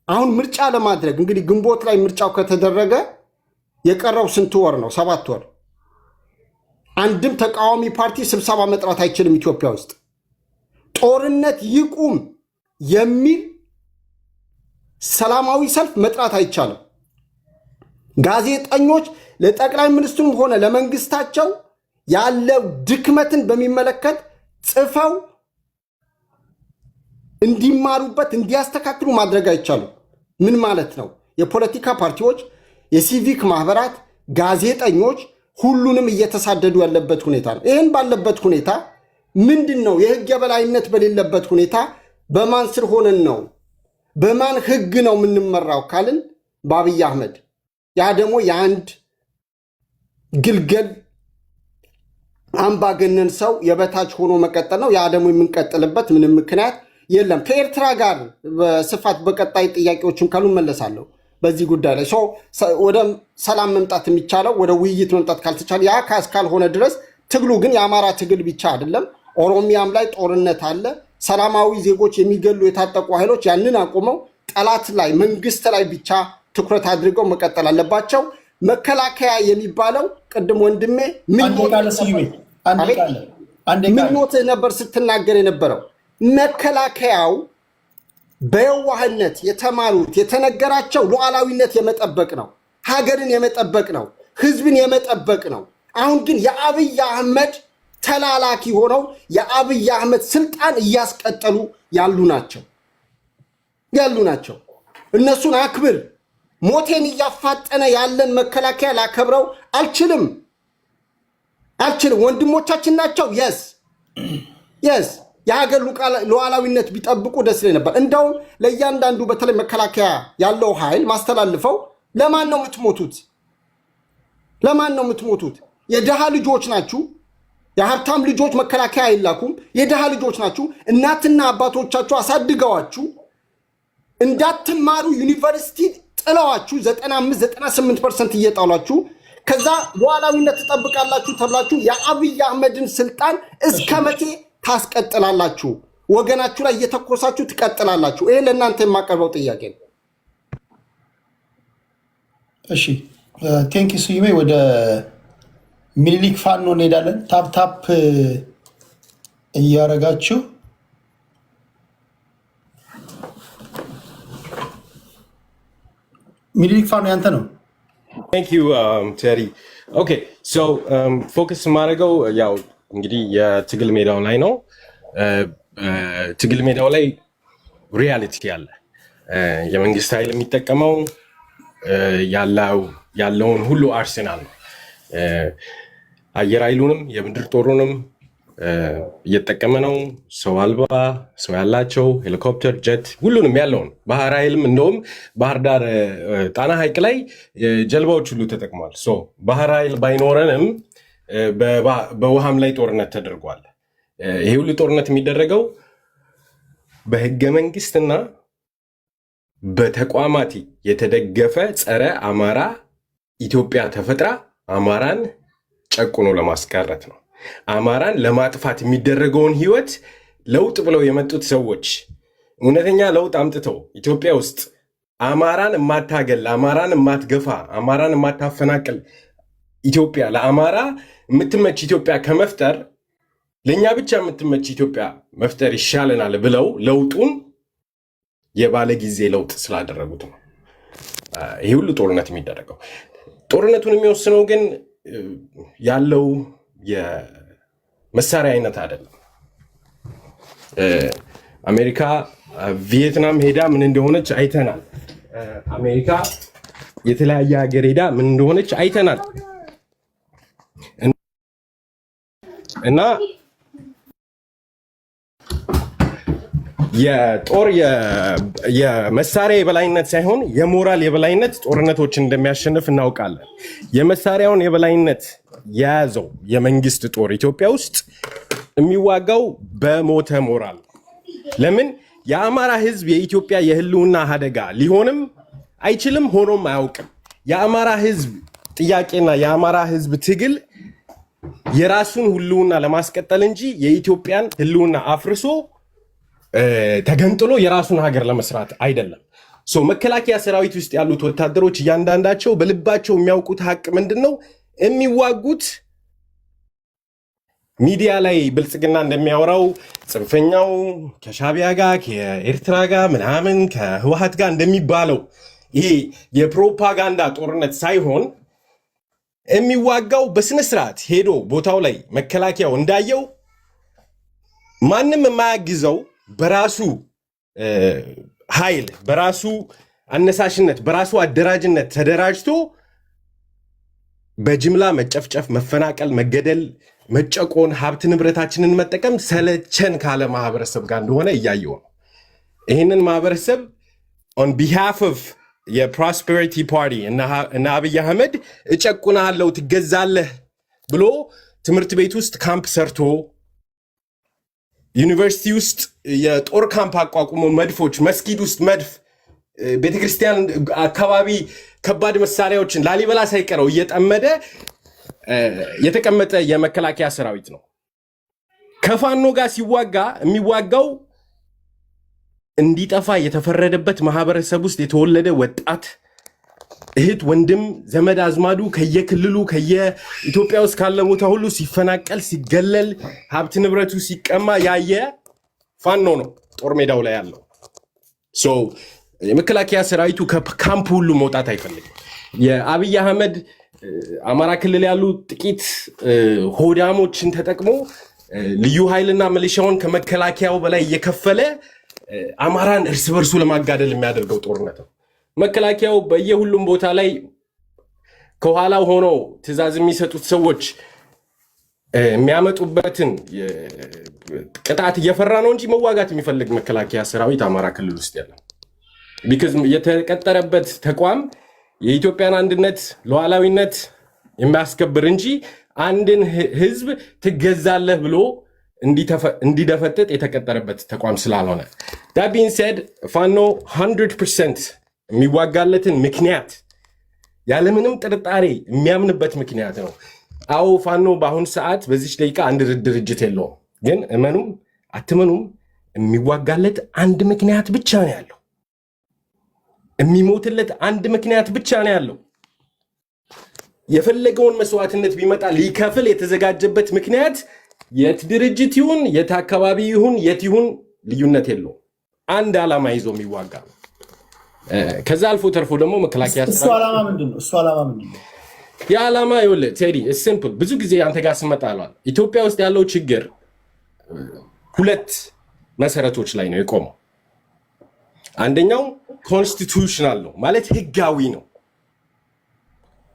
አሁን ምርጫ ለማድረግ እንግዲህ ግንቦት ላይ ምርጫው ከተደረገ የቀረው ስንት ወር ነው? 7 ወር። አንድም ተቃዋሚ ፓርቲ ስብሰባ መጥራት አይችልም። ኢትዮጵያ ውስጥ ጦርነት ይቁም የሚል ሰላማዊ ሰልፍ መጥራት አይቻልም። ጋዜጠኞች ለጠቅላይ ሚኒስትሩም ሆነ ለመንግስታቸው ያለው ድክመትን በሚመለከት ጽፈው እንዲማሩበት እንዲያስተካክሉ ማድረግ አይቻልም። ምን ማለት ነው? የፖለቲካ ፓርቲዎች፣ የሲቪክ ማህበራት፣ ጋዜጠኞች ሁሉንም እየተሳደዱ ያለበት ሁኔታ ነው። ይህን ባለበት ሁኔታ ምንድን ነው የህግ የበላይነት በሌለበት ሁኔታ በማን ስር ሆነን ነው በማን ህግ ነው የምንመራው ካልን በአብይ አህመድ። ያ ደግሞ የአንድ ግልገል አምባገነን ሰው የበታች ሆኖ መቀጠል ነው። ያ ደግሞ የምንቀጥልበት ምንም ምክንያት የለም። ከኤርትራ ጋር በስፋት በቀጣይ ጥያቄዎችን ካሉ መለሳለሁ በዚህ ጉዳይ ላይ ወደ ሰላም መምጣት የሚቻለው ወደ ውይይት መምጣት ካልተቻለ ያ ካልሆነ ድረስ ትግሉ ግን የአማራ ትግል ብቻ አይደለም። ኦሮሚያም ላይ ጦርነት አለ። ሰላማዊ ዜጎች የሚገሉ የታጠቁ ኃይሎች ያንን አቁመው ጠላት ላይ መንግስት ላይ ብቻ ትኩረት አድርገው መቀጠል አለባቸው። መከላከያ የሚባለው ቅድም ወንድሜ ምኞትህ ነበር ስትናገር የነበረው። መከላከያው በየዋህነት የተማሩት የተነገራቸው ሉዓላዊነት የመጠበቅ ነው፣ ሀገርን የመጠበቅ ነው፣ ህዝብን የመጠበቅ ነው። አሁን ግን የአብይ አህመድ ተላላኪ ሆነው የአብይ አህመድ ስልጣን እያስቀጠሉ ያሉ ናቸው። እነሱን አክብር። ሞቴን እያፋጠነ ያለን መከላከያ ላከብረው አልችልም። ወንድሞቻችን ናቸው። የስ የሀገር ሉዓላዊነት ቢጠብቁ ደስ ይለኝ ነበር። እንደውም ለእያንዳንዱ በተለይ መከላከያ ያለው ኃይል ማስተላልፈው ለማን ነው የምትሞቱት? የድሃ ልጆች ናችሁ። የሀብታም ልጆች መከላከያ አይላኩም። የድሃ ልጆች ናችሁ። እናትና አባቶቻችሁ አሳድገዋችሁ እንዳትማሩ ዩኒቨርሲቲ ጥለዋችሁ 95-98% እየጣሏችሁ ከዛ ሉዓላዊነት ትጠብቃላችሁ ተብላችሁ የአብይ አህመድን ስልጣን እስከ መቼ ታስቀጥላላችሁ? ወገናችሁ ላይ እየተኮሳችሁ ትቀጥላላችሁ? ይሄ ለእናንተ የማቀርበው ጥያቄ ነው። እሺ ቴንክ ዩ ስዩሜ። ወደ ሚኒሊክ ፋኖ እንሄዳለን። ታፕ እያረጋችሁ ሚኒሊክ ፋኖ ያንተ ነው። Thank you, Terry. Okay, so focus ማድረገው ያው እንግዲህ የትግል ሜዳው ላይ ነው። ትግል ሜዳው ላይ ሪያሊቲ አለ። የመንግስት ኃይል የሚጠቀመው ያለውን ሁሉ አርሴናል ነው። አየር ኃይሉንም የምድር ጦሩንም እየተጠቀመ ነው። ሰው አልባ ሰው ያላቸው ሄሊኮፕተር፣ ጀት ሁሉንም ያለውን ባህር ኃይልም እንደውም ባህር ዳር ጣና ሐይቅ ላይ ጀልባዎች ሁሉ ተጠቅሟል። ባህር ኃይል ባይኖረንም በውሃም ላይ ጦርነት ተደርጓል። ይሄ ሁሉ ጦርነት የሚደረገው በህገ መንግስትና በተቋማት የተደገፈ ጸረ አማራ ኢትዮጵያ ተፈጥራ አማራን ጨቁኖ ለማስቀረት ነው። አማራን ለማጥፋት የሚደረገውን ህይወት ለውጥ ብለው የመጡት ሰዎች እውነተኛ ለውጥ አምጥተው ኢትዮጵያ ውስጥ አማራን የማታገል፣ አማራን የማትገፋ፣ አማራን የማታፈናቅል ኢትዮጵያ ለአማራ የምትመች ኢትዮጵያ ከመፍጠር ለእኛ ብቻ የምትመች ኢትዮጵያ መፍጠር ይሻለናል ብለው ለውጡን የባለ ጊዜ ለውጥ ስላደረጉት ነው ይህ ሁሉ ጦርነት የሚደረገው። ጦርነቱን የሚወስነው ግን ያለው የመሳሪያ አይነት አይደለም። አሜሪካ ቪየትናም ሄዳ ምን እንደሆነች አይተናል። አሜሪካ የተለያየ ሀገር ሄዳ ምን እንደሆነች አይተናል። እና የጦር የመሳሪያ የበላይነት ሳይሆን የሞራል የበላይነት ጦርነቶችን እንደሚያሸንፍ እናውቃለን። የመሳሪያውን የበላይነት የያዘው የመንግስት ጦር ኢትዮጵያ ውስጥ የሚዋጋው በሞተ ሞራል። ለምን? የአማራ ህዝብ የኢትዮጵያ የህልውና አደጋ ሊሆንም አይችልም፣ ሆኖም አያውቅም። የአማራ ህዝብ ጥያቄና የአማራ ህዝብ ትግል የራሱን ህልውና ለማስቀጠል እንጂ የኢትዮጵያን ህልውና አፍርሶ ተገንጥሎ የራሱን ሀገር ለመስራት አይደለም። መከላከያ ሰራዊት ውስጥ ያሉት ወታደሮች እያንዳንዳቸው በልባቸው የሚያውቁት ሀቅ ምንድነው? የሚዋጉት ሚዲያ ላይ ብልጽግና እንደሚያወራው ጽንፈኛው ከሻቢያ ጋር ከኤርትራ ጋር ምናምን ከህወሓት ጋር እንደሚባለው ይሄ የፕሮፓጋንዳ ጦርነት ሳይሆን የሚዋጋው በስነ ስርዓት ሄዶ ቦታው ላይ መከላከያው እንዳየው ማንም የማያግዘው በራሱ ኃይል በራሱ አነሳሽነት በራሱ አደራጅነት ተደራጅቶ በጅምላ መጨፍጨፍ፣ መፈናቀል፣ መገደል፣ መጨቆን፣ ሀብት ንብረታችንን መጠቀም ሰለቸን ካለ ማህበረሰብ ጋር እንደሆነ እያየው ነው። ይህንን ማህበረሰብ on behalf of የፕሮስፐሪቲ ፓርቲ እና አብይ አህመድ እጨቁናለሁ ትገዛለህ ብሎ ትምህርት ቤት ውስጥ ካምፕ ሰርቶ ዩኒቨርሲቲ ውስጥ የጦር ካምፕ አቋቁሞ መድፎች፣ መስጊድ ውስጥ መድፍ፣ ቤተክርስቲያን አካባቢ ከባድ መሳሪያዎችን ላሊበላ ሳይቀረው እየጠመደ የተቀመጠ የመከላከያ ሰራዊት ነው። ከፋኖ ጋር ሲዋጋ የሚዋጋው እንዲጠፋ የተፈረደበት ማህበረሰብ ውስጥ የተወለደ ወጣት እህት፣ ወንድም፣ ዘመድ አዝማዱ ከየክልሉ ከየኢትዮጵያ ውስጥ ካለ ቦታ ሁሉ ሲፈናቀል፣ ሲገለል፣ ሀብት ንብረቱ ሲቀማ ያየ ፋኖ ነው ጦር ሜዳው ላይ ያለው። የመከላከያ ሰራዊቱ ከካምፕ ሁሉ መውጣት አይፈልግም። የአብይ አህመድ አማራ ክልል ያሉ ጥቂት ሆዳሞችን ተጠቅሞ ልዩ ኃይልና ሚሊሻውን ከመከላከያው በላይ እየከፈለ አማራን እርስ በርሱ ለማጋደል የሚያደርገው ጦርነት ነው። መከላከያው በየሁሉም ቦታ ላይ ከኋላው ሆነው ትዕዛዝ የሚሰጡት ሰዎች የሚያመጡበትን ቅጣት እየፈራ ነው እንጂ መዋጋት የሚፈልግ መከላከያ ሰራዊት አማራ ክልል ውስጥ ያለ ቢካዝ የተቀጠረበት ተቋም የኢትዮጵያን አንድነት ሉዓላዊነት የሚያስከብር እንጂ አንድን ህዝብ ትገዛለህ ብሎ እንዲደፈጥጥ የተቀጠረበት ተቋም ስላልሆነ that being said ፋኖ 100% የሚዋጋለትን ምክንያት ያለምንም ጥርጣሬ የሚያምንበት ምክንያት ነው። አዎ ፋኖ በአሁን ሰዓት በዚች ደቂቃ አንድ ድርጅት የለውም። ግን እመኑም አትመኑም የሚዋጋለት አንድ ምክንያት ብቻ ነው ያለው። የሚሞትለት አንድ ምክንያት ብቻ ነው ያለው። የፈለገውን መስዋዕትነት ቢመጣ ሊከፍል የተዘጋጀበት ምክንያት የት ድርጅት ይሁን የት አካባቢ ይሁን የት ይሁን ልዩነት የለው። አንድ ዓላማ ይዞ የሚዋጋ ነው። ከዛ አልፎ ተርፎ ደግሞ መከላከያ እሱ ዓላማ ምንድን ነው? የዓላማ ይኸውልህ ቴዲ ሲምፕል። ብዙ ጊዜ አንተ ጋር ስመጣ አሏል ኢትዮጵያ ውስጥ ያለው ችግር ሁለት መሰረቶች ላይ ነው የቆመው። አንደኛው ኮንስቲቱሽናል ነው ማለት ህጋዊ ነው።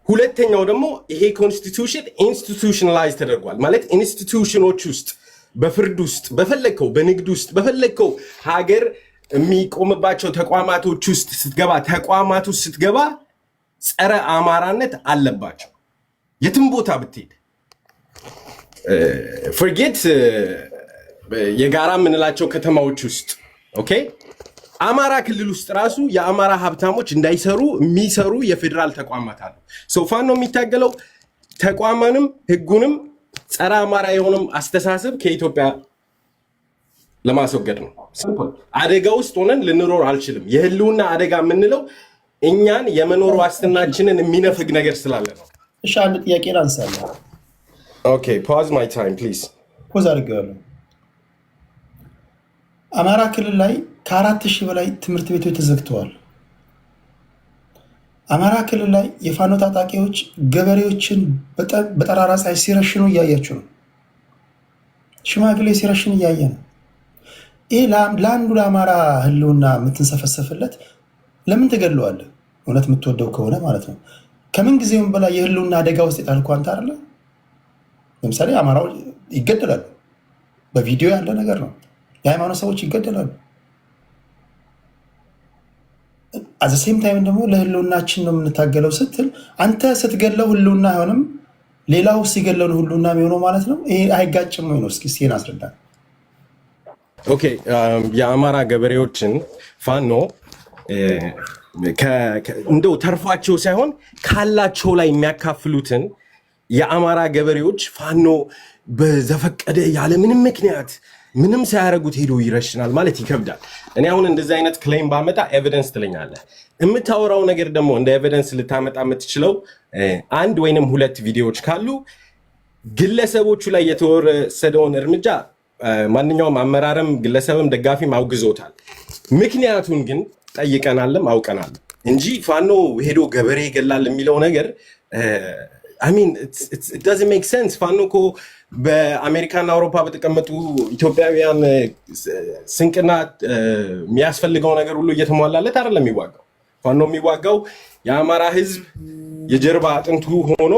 ሁለተኛው ደግሞ ይሄ ኮንስቲቱሽን ኢንስቲቱሽናላይዝ ተደርጓል ማለት ኢንስቲቱሽኖች ውስጥ በፍርድ ውስጥ በፈለግከው በንግድ ውስጥ በፈለግከው ሀገር የሚቆምባቸው ተቋማቶች ውስጥ ስትገባ ተቋማት ውስጥ ስትገባ ጸረ አማራነት አለባቸው። የትም ቦታ ብትሄድ ፎርጌት የጋራ የምንላቸው ከተማዎች ውስጥ ኦኬ አማራ ክልል ውስጥ ራሱ የአማራ ሀብታሞች እንዳይሰሩ የሚሰሩ የፌዴራል ተቋማት አሉ። ፋኖ የሚታገለው ተቋማንም ህጉንም ጸረ አማራ የሆነም አስተሳሰብ ከኢትዮጵያ ለማስወገድ ነው። አደጋ ውስጥ ሆነን ልንኖር አልችልም። የህልውና አደጋ የምንለው እኛን የመኖር ዋስትናችንን የሚነፍግ ነገር ስላለ ነው። እሺ አንድ ጥያቄ ላንሳለሁ። ኦኬ ፓዝ ማይ ታይም ፕሊዝ። ፖዝ አድርጌዋለሁ። አማራ ክልል ላይ ከ4000 በላይ ትምህርት ቤቶች ተዘግተዋል። አማራ ክልል ላይ የፋኖ ታጣቂዎች ገበሬዎችን በጠራራ ፀሐይ ሲረሽኑ እያያችሁ ነው። ሽማግሌ ሲረሽን እያየ ነው። ይህ ለአንዱ ለአማራ ህልውና የምትንሰፈሰፍለት ለምን ትገለዋለህ? እውነት የምትወደው ከሆነ ማለት ነው። ከምን ጊዜውም በላይ የህልውና አደጋ ውስጥ የጣልከው አንተ አይደለ? ለምሳሌ አማራው ይገደላሉ። በቪዲዮ ያለ ነገር ነው። የሃይማኖት ሰዎች ይገደላሉ። አዘሴም ታይም ደግሞ ለህልውናችን ነው የምንታገለው ስትል አንተ ስትገለው ህልውና አይሆንም፣ ሌላው ሲገለው ህልውና የሚሆነው ማለት ነው። ይሄ አይጋጭም ወይ ነው? እስኪ ይሄን አስረዳ። ኦኬ የአማራ ገበሬዎችን ፋኖ እንደው ተርፏቸው ሳይሆን ካላቸው ላይ የሚያካፍሉትን የአማራ ገበሬዎች ፋኖ በዘፈቀደ ያለ ምንም ምክንያት ምንም ሳያረጉት ሄዶ ይረሽናል ማለት ይከብዳል። እኔ አሁን እንደዚህ አይነት ክሌም ባመጣ ኤቪደንስ ትለኛለህ። የምታወራው ነገር ደግሞ እንደ ኤቪደንስ ልታመጣ የምትችለው አንድ ወይንም ሁለት ቪዲዮዎች ካሉ ግለሰቦቹ ላይ የተወሰደውን እርምጃ ማንኛውም አመራርም ግለሰብም ደጋፊም አውግዞታል። ምክንያቱን ግን ጠይቀናልም አውቀናል እንጂ ፋኖ ሄዶ ገበሬ ይገላል የሚለው ነገር it doesn't make sense። ፋኖ እኮ በአሜሪካና አውሮፓ በተቀመጡ ኢትዮጵያውያን ስንቅና የሚያስፈልገው ነገር ሁሉ እየተሟላለት አይደለም የሚዋጋው። ፋኖ የሚዋጋው የአማራ ህዝብ የጀርባ አጥንቱ ሆኖ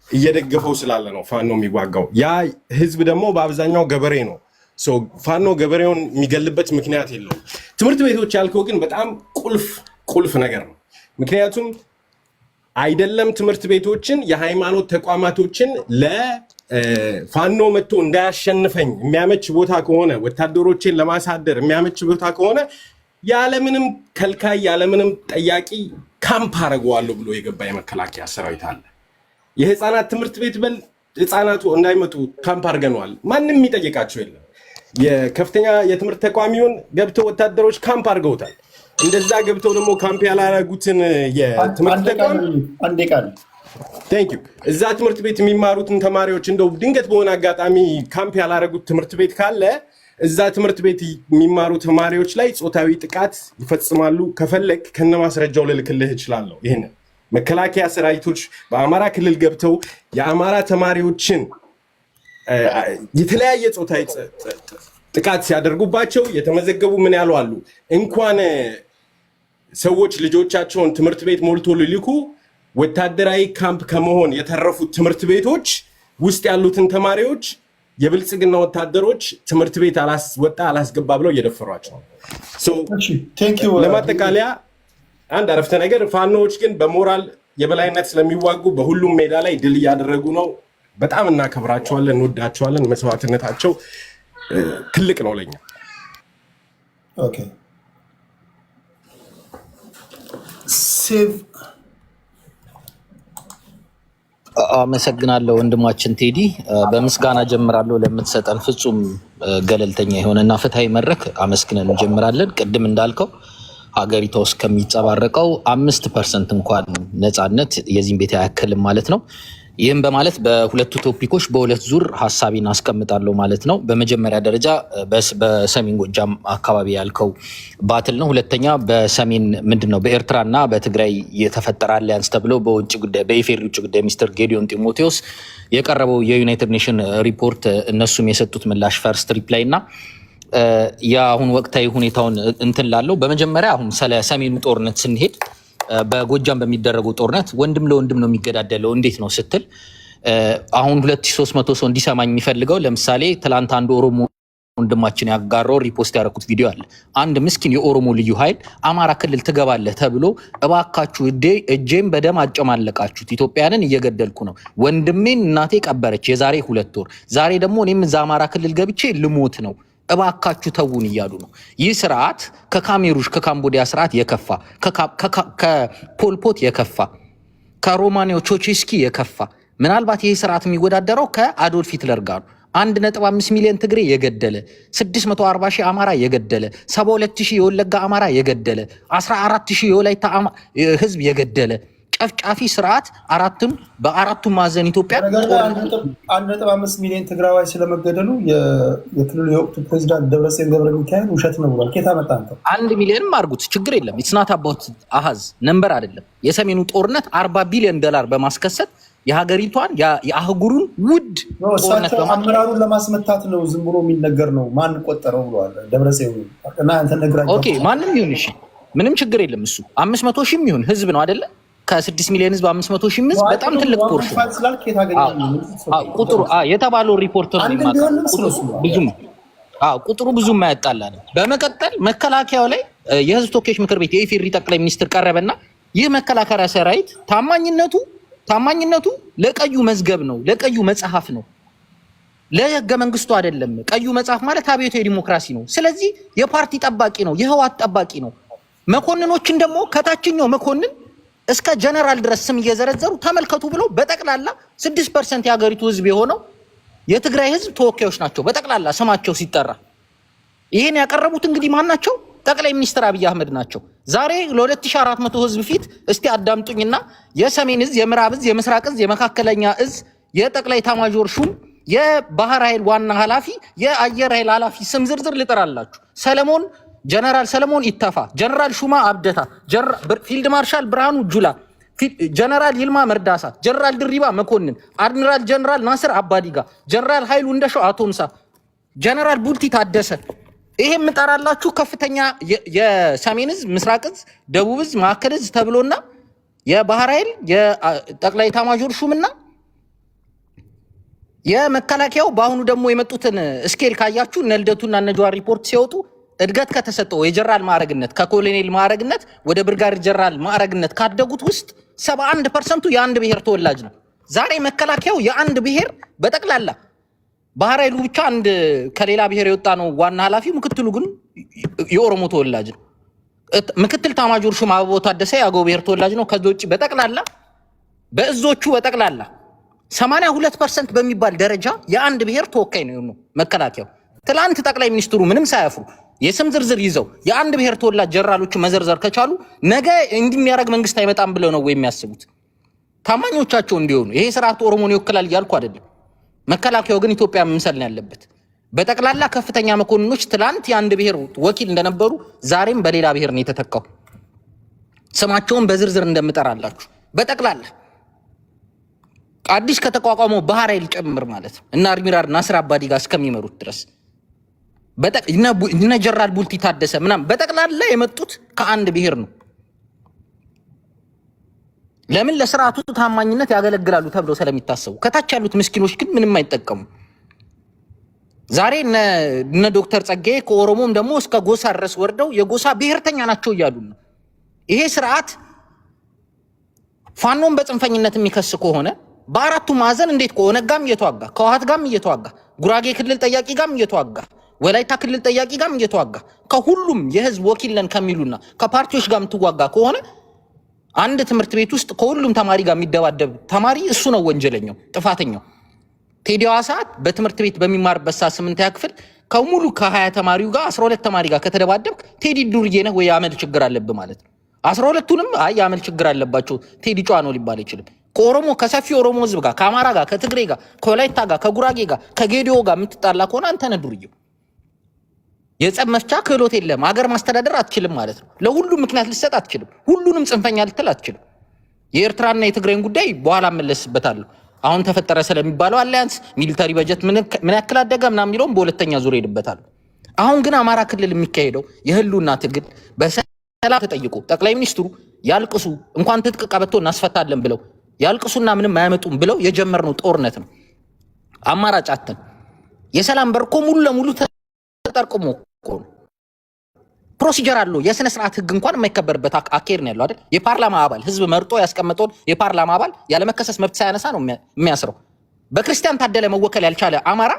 እየደገፈው ስላለ ነው ፋኖ የሚዋጋው። ያ ህዝብ ደግሞ በአብዛኛው ገበሬ ነው። ፋኖ ገበሬውን የሚገልበት ምክንያት የለውም። ትምህርት ቤቶች ያልከው ግን በጣም ቁልፍ ነገር ነው። ምክንያቱም አይደለም ትምህርት ቤቶችን የሃይማኖት ተቋማቶችን ለፋኖ መጥቶ እንዳያሸንፈኝ የሚያመች ቦታ ከሆነ ወታደሮችን ለማሳደር የሚያመች ቦታ ከሆነ ያለምንም ከልካይ ያለምንም ጠያቂ ካምፕ አደርገዋለሁ ብሎ የገባ የመከላከያ ሰራዊት አለ። የህፃናት ትምህርት ቤት በል ህፃናቱ እንዳይመጡ ካምፕ አድርገነዋል። ማንም የሚጠይቃቸው የለም። የከፍተኛ የትምህርት ተቋሚውን ገብተው ወታደሮች ካምፕ አድርገውታል። እንደዛ ገብተው ደግሞ ካምፕ ያላረጉትን የትምህርት ተቋም እዛ ትምህርት ቤት የሚማሩትን ተማሪዎች እንደው ድንገት በሆነ አጋጣሚ ካምፕ ያላረጉት ትምህርት ቤት ካለ እዛ ትምህርት ቤት የሚማሩ ተማሪዎች ላይ ጾታዊ ጥቃት ይፈጽማሉ። ከፈለግ ከነማስረጃው ልልክልህ እችላለሁ። ይሄን መከላከያ ሰራዊቶች በአማራ ክልል ገብተው የአማራ ተማሪዎችን የተለያየ ጾታዊ ጥቃት ሲያደርጉባቸው የተመዘገቡ ምን ያሉ አሉ። እንኳን ሰዎች ልጆቻቸውን ትምህርት ቤት ሞልቶ ሊልኩ ወታደራዊ ካምፕ ከመሆን የተረፉት ትምህርት ቤቶች ውስጥ ያሉትን ተማሪዎች የብልጽግና ወታደሮች ትምህርት ቤት አላስወጣ አላስገባ ብለው እየደፈሯቸው። ለማጠቃለያ አንድ አረፍተ ነገር፣ ፋኖዎች ግን በሞራል የበላይነት ስለሚዋጉ በሁሉም ሜዳ ላይ ድል እያደረጉ ነው። በጣም እናከብራቸዋለን፣ እንወዳቸዋለን። መስዋዕትነታቸው ትልቅ ነው ለኛ። ኦኬ ሴቭ አመሰግናለሁ ወንድማችን ቴዲ። በምስጋና ጀምራለሁ ለምትሰጠን ፍጹም ገለልተኛ የሆነና ፍትሃዊ መድረክ አመስግነን እንጀምራለን። ቅድም እንዳልከው ሀገሪቷ ውስጥ ከሚጸባረቀው 5% እንኳን ነፃነት የዚህን ቤት አያክልም ማለት ነው። ይህም በማለት በሁለቱ ቶፒኮች በሁለት ዙር ሀሳቤን አስቀምጣለሁ ማለት ነው። በመጀመሪያ ደረጃ በሰሜን ጎጃም አካባቢ ያልከው ባትል ነው። ሁለተኛ በሰሜን ምንድነው በኤርትራና በትግራይ የተፈጠረ አሊያንስ ተብሎ በውጭ ጉዳይ በኢፌዴሪ ውጭ ጉዳይ ሚኒስትር ጌዲዮን ጢሞቴዎስ የቀረበው የዩናይትድ ኔሽን ሪፖርት እነሱም የሰጡት ምላሽ ፈርስት ሪፕላይ እና የአሁን ወቅታዊ ሁኔታውን እንትን ላለው በመጀመሪያ አሁን ስለ ሰሜኑ ጦርነት ስንሄድ በጎጃም በሚደረገው ጦርነት ወንድም ለወንድም ነው የሚገዳደለው። እንዴት ነው ስትል አሁን 2300 ሰው እንዲሰማኝ የሚፈልገው ለምሳሌ ትላንት አንድ ኦሮሞ ወንድማችን ያጋራው ሪፖስት ያደረኩት ቪዲዮ አለ። አንድ ምስኪን የኦሮሞ ልዩ ኃይል አማራ ክልል ትገባለህ ተብሎ እባካችሁ እጄም በደም አጨማለቃችሁት፣ ኢትዮጵያንን እየገደልኩ ነው፣ ወንድሜን እናቴ ቀበረች የዛሬ 2 ወር፣ ዛሬ ደግሞ እኔም እዛ አማራ ክልል ገብቼ ልሞት ነው፣ እባካችሁ ተውን እያሉ ነው። ይህ ስርዓት ከካሜሩሽ ከካምቦዲያ ስርዓት የከፋ ከፖልፖት የከፋ ከሮማኒዮ ቾቼስኪ የከፋ ምናልባት ይህ ስርዓት የሚወዳደረው ከአዶልፍ ሂትለር ጋር 1.5 ሚሊዮን ትግሬ የገደለ 640 ሺህ አማራ የገደለ 72000 የወለጋ አማራ የገደለ 14000 የወላይታ ህዝብ የገደለ ጨፍጫፊ ስርዓት በአራቱም ማዕዘን ኢትዮጵያ 1.5 ሚሊዮን ትግራዋይ ስለመገደሉ የክልሉ የወቅቱ ፕሬዚዳንት ደብረጽዮን ገብረ ሚካኤል ውሸት ነው ብሏል። ኬታ መጣ አንተ 1 ሚሊዮንም አርጉት ችግር የለም። ኢትስ ናት አባውት አሃዝ ነምበር አይደለም። የሰሜኑ ጦርነት 40 ቢሊዮን ዶላር በማስከሰት የሀገሪቷን የአህጉሩን ውድ ጦርነት አመራሩን ለማስመታት ነው ዝም ብሎ የሚነገር ነው። ማን ቆጠረው ብሏል ደብረጽዮን እና አንተ ነግራችሁ። ኦኬ ማንም ይሁን እሺ ምንም ችግር የለም። እሱ 500 ሺህ ይሁን ህዝብ ነው አይደለ? ከ6 ሚሊዮን ህዝብ 500 ሺህ ህዝብ በጣም ትልቅ ፖርሽን ቁጥሩ የተባለው ሪፖርት ነው ብዙም ቁጥሩ ብዙም ማያጣላ ነው። በመቀጠል መከላከያው ላይ የህዝብ ተወካዮች ምክር ቤት የኢፌዴሪ ጠቅላይ ሚኒስትር ቀረበና ይህ መከላከያ ሰራዊት ታማኝነቱ ለቀዩ መዝገብ ነው፣ ለቀዩ መጽሐፍ ነው፣ ለህገ መንግስቱ አይደለም። ቀዩ መጽሐፍ ማለት አብዮታዊ ዲሞክራሲ ነው። ስለዚህ የፓርቲ ጠባቂ ነው፣ የህዋት ጠባቂ ነው። መኮንኖችን ደግሞ ከታችኛው መኮንን እስከ ጀነራል ድረስ ስም እየዘረዘሩ ተመልከቱ ብለው በጠቅላላ 6% የሀገሪቱ ህዝብ የሆነው የትግራይ ህዝብ ተወካዮች ናቸው በጠቅላላ ስማቸው ሲጠራ። ይሄን ያቀረቡት እንግዲህ ማን ናቸው? ጠቅላይ ሚኒስትር አብይ አህመድ ናቸው። ዛሬ ለ2400 ህዝብ ፊት እስቲ አዳምጡኝና የሰሜን እዝ፣ የምዕራብ እዝ፣ የምስራቅ እዝ፣ የመካከለኛ እዝ የጠቅላይ ኤታማዦር ሹም የባህር ኃይል ዋና ኃላፊ የአየር ኃይል ኃላፊ ስም ዝርዝር ልጠራላችሁ። ጀነራል ሰለሞን ኢተፋ፣ ጀነራል ሹማ አብደታ፣ ፊልድ ማርሻል ብርሃኑ ጁላ፣ ጀነራል ይልማ መርዳሳ፣ ጀነራል ድሪባ መኮንን፣ አድሚራል ጀነራል ናስር አባዲጋ፣ ጀነራል ኃይሉ እንደሻው አቶምሳ፣ ጀነራል ቡልቲ ታደሰ። ይሄ የምጠራላችሁ ከፍተኛ የሰሜን እዝ፣ ምስራቅ እዝ፣ ደቡብ እዝ፣ ማዕከል እዝ ተብሎና የባህር ኃይል የጠቅላይ ኤታማዦር ሹምና የመከላከያው በአሁኑ ደግሞ የመጡትን ስኬል ካያችሁ እነ ልደቱና እነ ጀዋር ሪፖርት ሲወጡ እድገት ከተሰጠው የጀነራል ማዕረግነት ከኮሎኔል ማዕረግነት ወደ ብርጋዴር ጀነራል ማዕረግነት ካደጉት ውስጥ 71% የአንድ ብሔር ተወላጅ ነው። ዛሬ መከላከያው የአንድ ብሔር በጠቅላላ ባህር ኃይሉ ብቻ አንድ ከሌላ ብሔር የወጣ ነው ዋና ኃላፊ፣ ምክትሉ ግን የኦሮሞ ተወላጅ ነው። ምክትል ኤታማዦር ሹም አበባው ታደሰ የአገው ብሔር ተወላጅ ነው። ከዛ ውጭ በጠቅላላ በእዞቹ በጠቅላላ 82% በሚባል ደረጃ የአንድ ብሔር ተወካይ ነው መከላከያው። ትላንት ጠቅላይ ሚኒስትሩ ምንም ሳያፍሩ የስም ዝርዝር ይዘው የአንድ ብሔር ተወላጅ ጀነራሎቹ መዘርዘር ከቻሉ ነገ እንዲሚያረግ መንግስት አይመጣም ብለው ነው የሚያስቡት ታማኞቻቸው እንዲሆኑ። ይሄ ስርዓት ኦሮሞን ይወክላል እያልኩ አይደለም። መከላከያው ግን ኢትዮጵያ መምሰል ነው ያለበት። በጠቅላላ ከፍተኛ መኮንኖች ትላንት የአንድ ብሔር ወኪል እንደነበሩ ዛሬም በሌላ ብሔር ነው የተተካው። ስማቸውን በዝርዝር እንደምጠራላችሁ በጠቅላላ አዲስ ከተቋቋመው ባህር ኃይል ጭምር ማለት እና አድሚራል ናስር አባዲጋ እስከሚመሩት ድረስ እነ ጀነራል ቡልቲ ታደሰ ምናምን በጠቅላላ የመጡት ከአንድ ብሔር ነው። ለምን? ለስርዓቱ ታማኝነት ያገለግላሉ ተብሎ ስለሚታሰቡ። ከታች ያሉት ምስኪኖች ግን ምንም አይጠቀሙ። ዛሬ እነ ዶክተር ጸጋዬ ከኦሮሞም ደግሞ እስከ ጎሳ ድረስ ወርደው የጎሳ ብሔርተኛ ናቸው እያሉ ነው። ይሄ ስርዓት ፋኖን በጽንፈኝነት የሚከስ ከሆነ በአራቱ ማዕዘን እንዴት ከኦነግ ጋርም እየተዋጋ ከህወሓት ጋርም እየተዋጋ ጉራጌ ክልል ጠያቂ ጋርም እየተዋጋ ወላይታ ክልል ጠያቂ ጋርም እየተዋጋ ከሁሉም የህዝብ ወኪል ነን ከሚሉና ከፓርቲዎች ጋር የምትዋጋ ከሆነ አንድ ትምህርት ቤት ውስጥ ከሁሉም ተማሪ ጋር የሚደባደብ ተማሪ እሱ ነው ወንጀለኛው፣ ጥፋተኛው። ቴዲ ሐዋሳ በትምህርት ቤት በሚማርበት ሰዓት 8ኛ ክፍል ከሙሉ ከ20 ተማሪው ጋር 12 ተማሪ ጋር ከተደባደብክ ቴዲ ዱርዬ ነህ ወይ የአመል ችግር አለብህ ማለት ነው። 12ቱንም አይ የአመል ችግር አለባቸው ቴዲ ጨዋ ነው ሊባል አይችልም። ከኦሮሞ ከሰፊ ኦሮሞ ህዝብ ጋር ከአማራ ጋር ከትግሬ ጋር ከወላይታ ጋር ከጉራጌ ጋር ከጌዲዮ ጋር የምትጣላ ከሆነ አንተ ነህ ዱርዬው። የጸብ መፍቻ ክህሎት የለም፣ ሀገር ማስተዳደር አትችልም ማለት ነው። ለሁሉም ምክንያት ልሰጥ አትችልም፣ ሁሉንም ጽንፈኛ ልትል አትችልም። የኤርትራና የትግሬን ጉዳይ በኋላ መለስበታለሁ። አሁን ተፈጠረ ስለሚባለው አሊያንስ ሚሊታሪ በጀት ምን ያክል አደገ ምናምን የሚለውን በሁለተኛ ዙር ሄድበታል። አሁን ግን አማራ ክልል የሚካሄደው የህልውና ትግል በሰላም ተጠይቆ ጠቅላይ ሚኒስትሩ ያልቅሱ እንኳን ትጥቅ ቀበቶ እናስፈታለን ብለው ያልቅሱና ምንም አያመጡም ብለው የጀመርነው ጦርነት ነው። አማራጭ አተን የሰላም በርኮ ሙሉ ለሙሉ ተጠርቅሞ ነው። ፕሮሲጀር አለው። የስነ ስርዓት ህግ እንኳን የማይከበርበት አካሄድ ነው ያለው አይደል? የፓርላማ አባል ህዝብ መርጦ ያስቀመጠውን የፓርላማ አባል ያለመከሰስ መብት ሳያነሳ ነው የሚያስረው። በክርስቲያን ታደለ መወከል ያልቻለ አማራ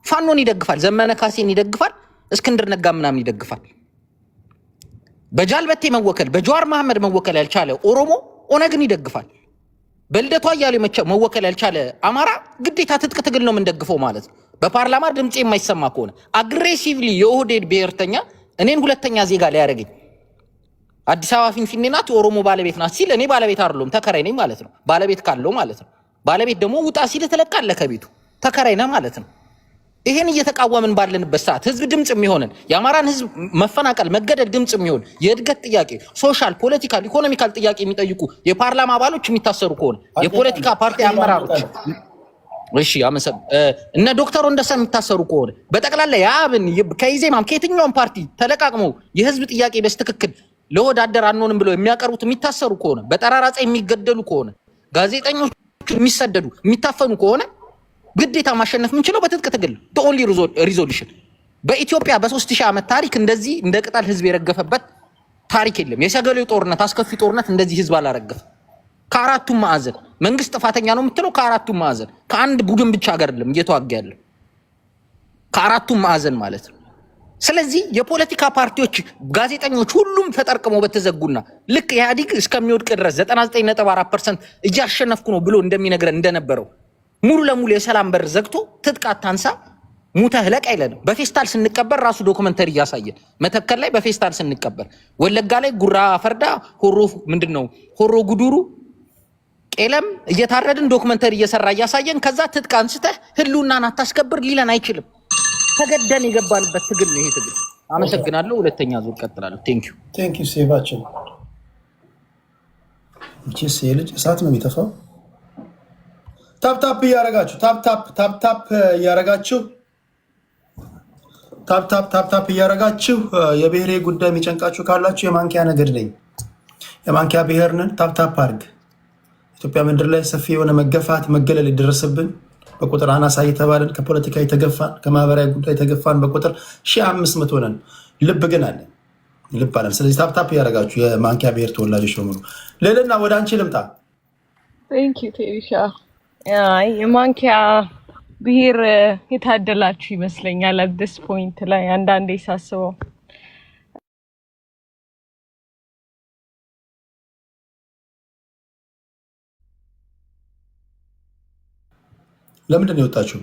ፋኖን ይደግፋል፣ ዘመነ ካሴን ይደግፋል፣ እስክንድር ነጋ ምናምን ይደግፋል። በጃልበቴ መወከል በጀዋር መሐመድ መወከል ያልቻለ ኦሮሞ ኦነግን ይደግፋል። በልደቷ እያሉ መወከል ያልቻለ አማራ ግዴታ ትጥቅ ትግል ነው የምንደግፈው ማለት ነው። በፓርላማ ድምጽ የማይሰማ ከሆነ አግሬሲቭሊ የኦህዴድ ብሔርተኛ እኔን ሁለተኛ ዜጋ ሊያደርገኝ አዲስ አበባ ፊንፊኔ ናት የኦሮሞ ባለቤት ናት ሲል እኔ ባለቤት አይደለም ተከራይ ነኝ ማለት ነው። ባለቤት ካለው ማለት ነው። ባለቤት ደግሞ ውጣ ሲል ተለቃለህ ከቤቱ ተከራይ ነህ ማለት ነው። ይሄን እየተቃወምን ባለንበት ሰዓት ህዝብ ድምጽ የሚሆነን የአማራን ህዝብ መፈናቀል መገደል ድምጽ የሚሆን የእድገት ጥያቄ ሶሻል ፖለቲካል ኢኮኖሚካል ጥያቄ የሚጠይቁ የፓርላማ አባሎች የሚታሰሩ ከሆነ የፖለቲካ ፓርቲ አመራሮች እሺ አመሰብ እነ ዶክተር ወንደሰን የሚታሰሩ ከሆነ በጠቅላላ የአብን ከኢዜማም ከየትኛውም ፓርቲ ተለቃቅመው የህዝብ ጥያቄ በስትክክል ለወዳደር አንሆንም ብለው የሚያቀርቡት የሚታሰሩ ከሆነ በጠራራ ፀሐይ የሚገደሉ ከሆነ ጋዜጠኞች የሚሰደዱ የሚታፈኑ ከሆነ ግዴታ ማሸነፍ የምንችለው በትጥቅ ትግል ኦንሊ ሪዞሉሽን። በኢትዮጵያ በ3000 ዓመት ታሪክ እንደዚህ እንደ ቅጠል ህዝብ የረገፈበት ታሪክ የለም። የሰገሌው ጦርነት አስከፊ ጦርነት እንደዚህ ህዝብ አላረገፈ። ከአራቱም ማዕዘን መንግስት ጥፋተኛ ነው የምትለው ከአራቱም ማዕዘን ከአንድ ቡድን ብቻ ጋር አይደለም እየተዋጋ ያለው ከአራቱም ማዕዘን ማለት ነው። ስለዚህ የፖለቲካ ፓርቲዎች ጋዜጠኞች ሁሉም ተጠርቅመው በተዘጉና ልክ ኢህአዲግ እስከሚወድቅ ድረስ 99.4% እያሸነፍኩ ነው ብሎ እንደሚነግረን እንደነበረው ሙሉ ለሙሉ የሰላም በር ዘግቶ ትጥቅ አታንሳ ሙተህ ለቅ አይለንም። በፌስታል ስንቀበር ራሱ ዶክመንተሪ እያሳየን መተከል ላይ በፌስታል ስንቀበር ወለጋ ላይ ጉራ ፈርዳ ሆሮ ምንድነው ሆሮ ጉዱሩ ቄለም እየታረድን ዶክመንተሪ እየሰራ እያሳየን ከዛ ትጥቅ አንስተህ ህልውናን አታስከብር ሊለን አይችልም። ተገደን የገባንበት ትግል ነው ይሄ ትግል። አመሰግናለሁ። ሁለተኛ ዙር ቀጥላለሁ። ቴንክ ዩ ሴቫችን እቺስ የልጅ እሳት ነው የሚተፋው። ታፕ እያረጋችሁ ታፕ እያረጋችሁ የብሔሬ ጉዳይ የሚጨንቃችሁ ካላችሁ የማንኪያ ነገድ ነኝ። የማንኪያ ብሔር ነን። ታፕ አድርግ። ኢትዮጵያ ምድር ላይ ሰፊ የሆነ መገፋት መገለል የደረሰብን በቁጥር አናሳ የተባለን ከፖለቲካ የተገፋን ከማህበራዊ ጉዳይ የተገፋን በቁጥር 1500 ነን። ልብ ግን አለን። ልብ አለን። ስለዚህ ታፕ እያረጋችሁ የማንኪያ ብሔር ተወላጆች በሙሉ ልዕልና ወደ አንቺ ልምጣ። ቴሪሻ የማንኪያ ብሔር የታደላችሁ ይመስለኛል። አዲስ ፖይንት ላይ አንዳንዴ ሳስበው ለምንድን ነው የወጣችሁ?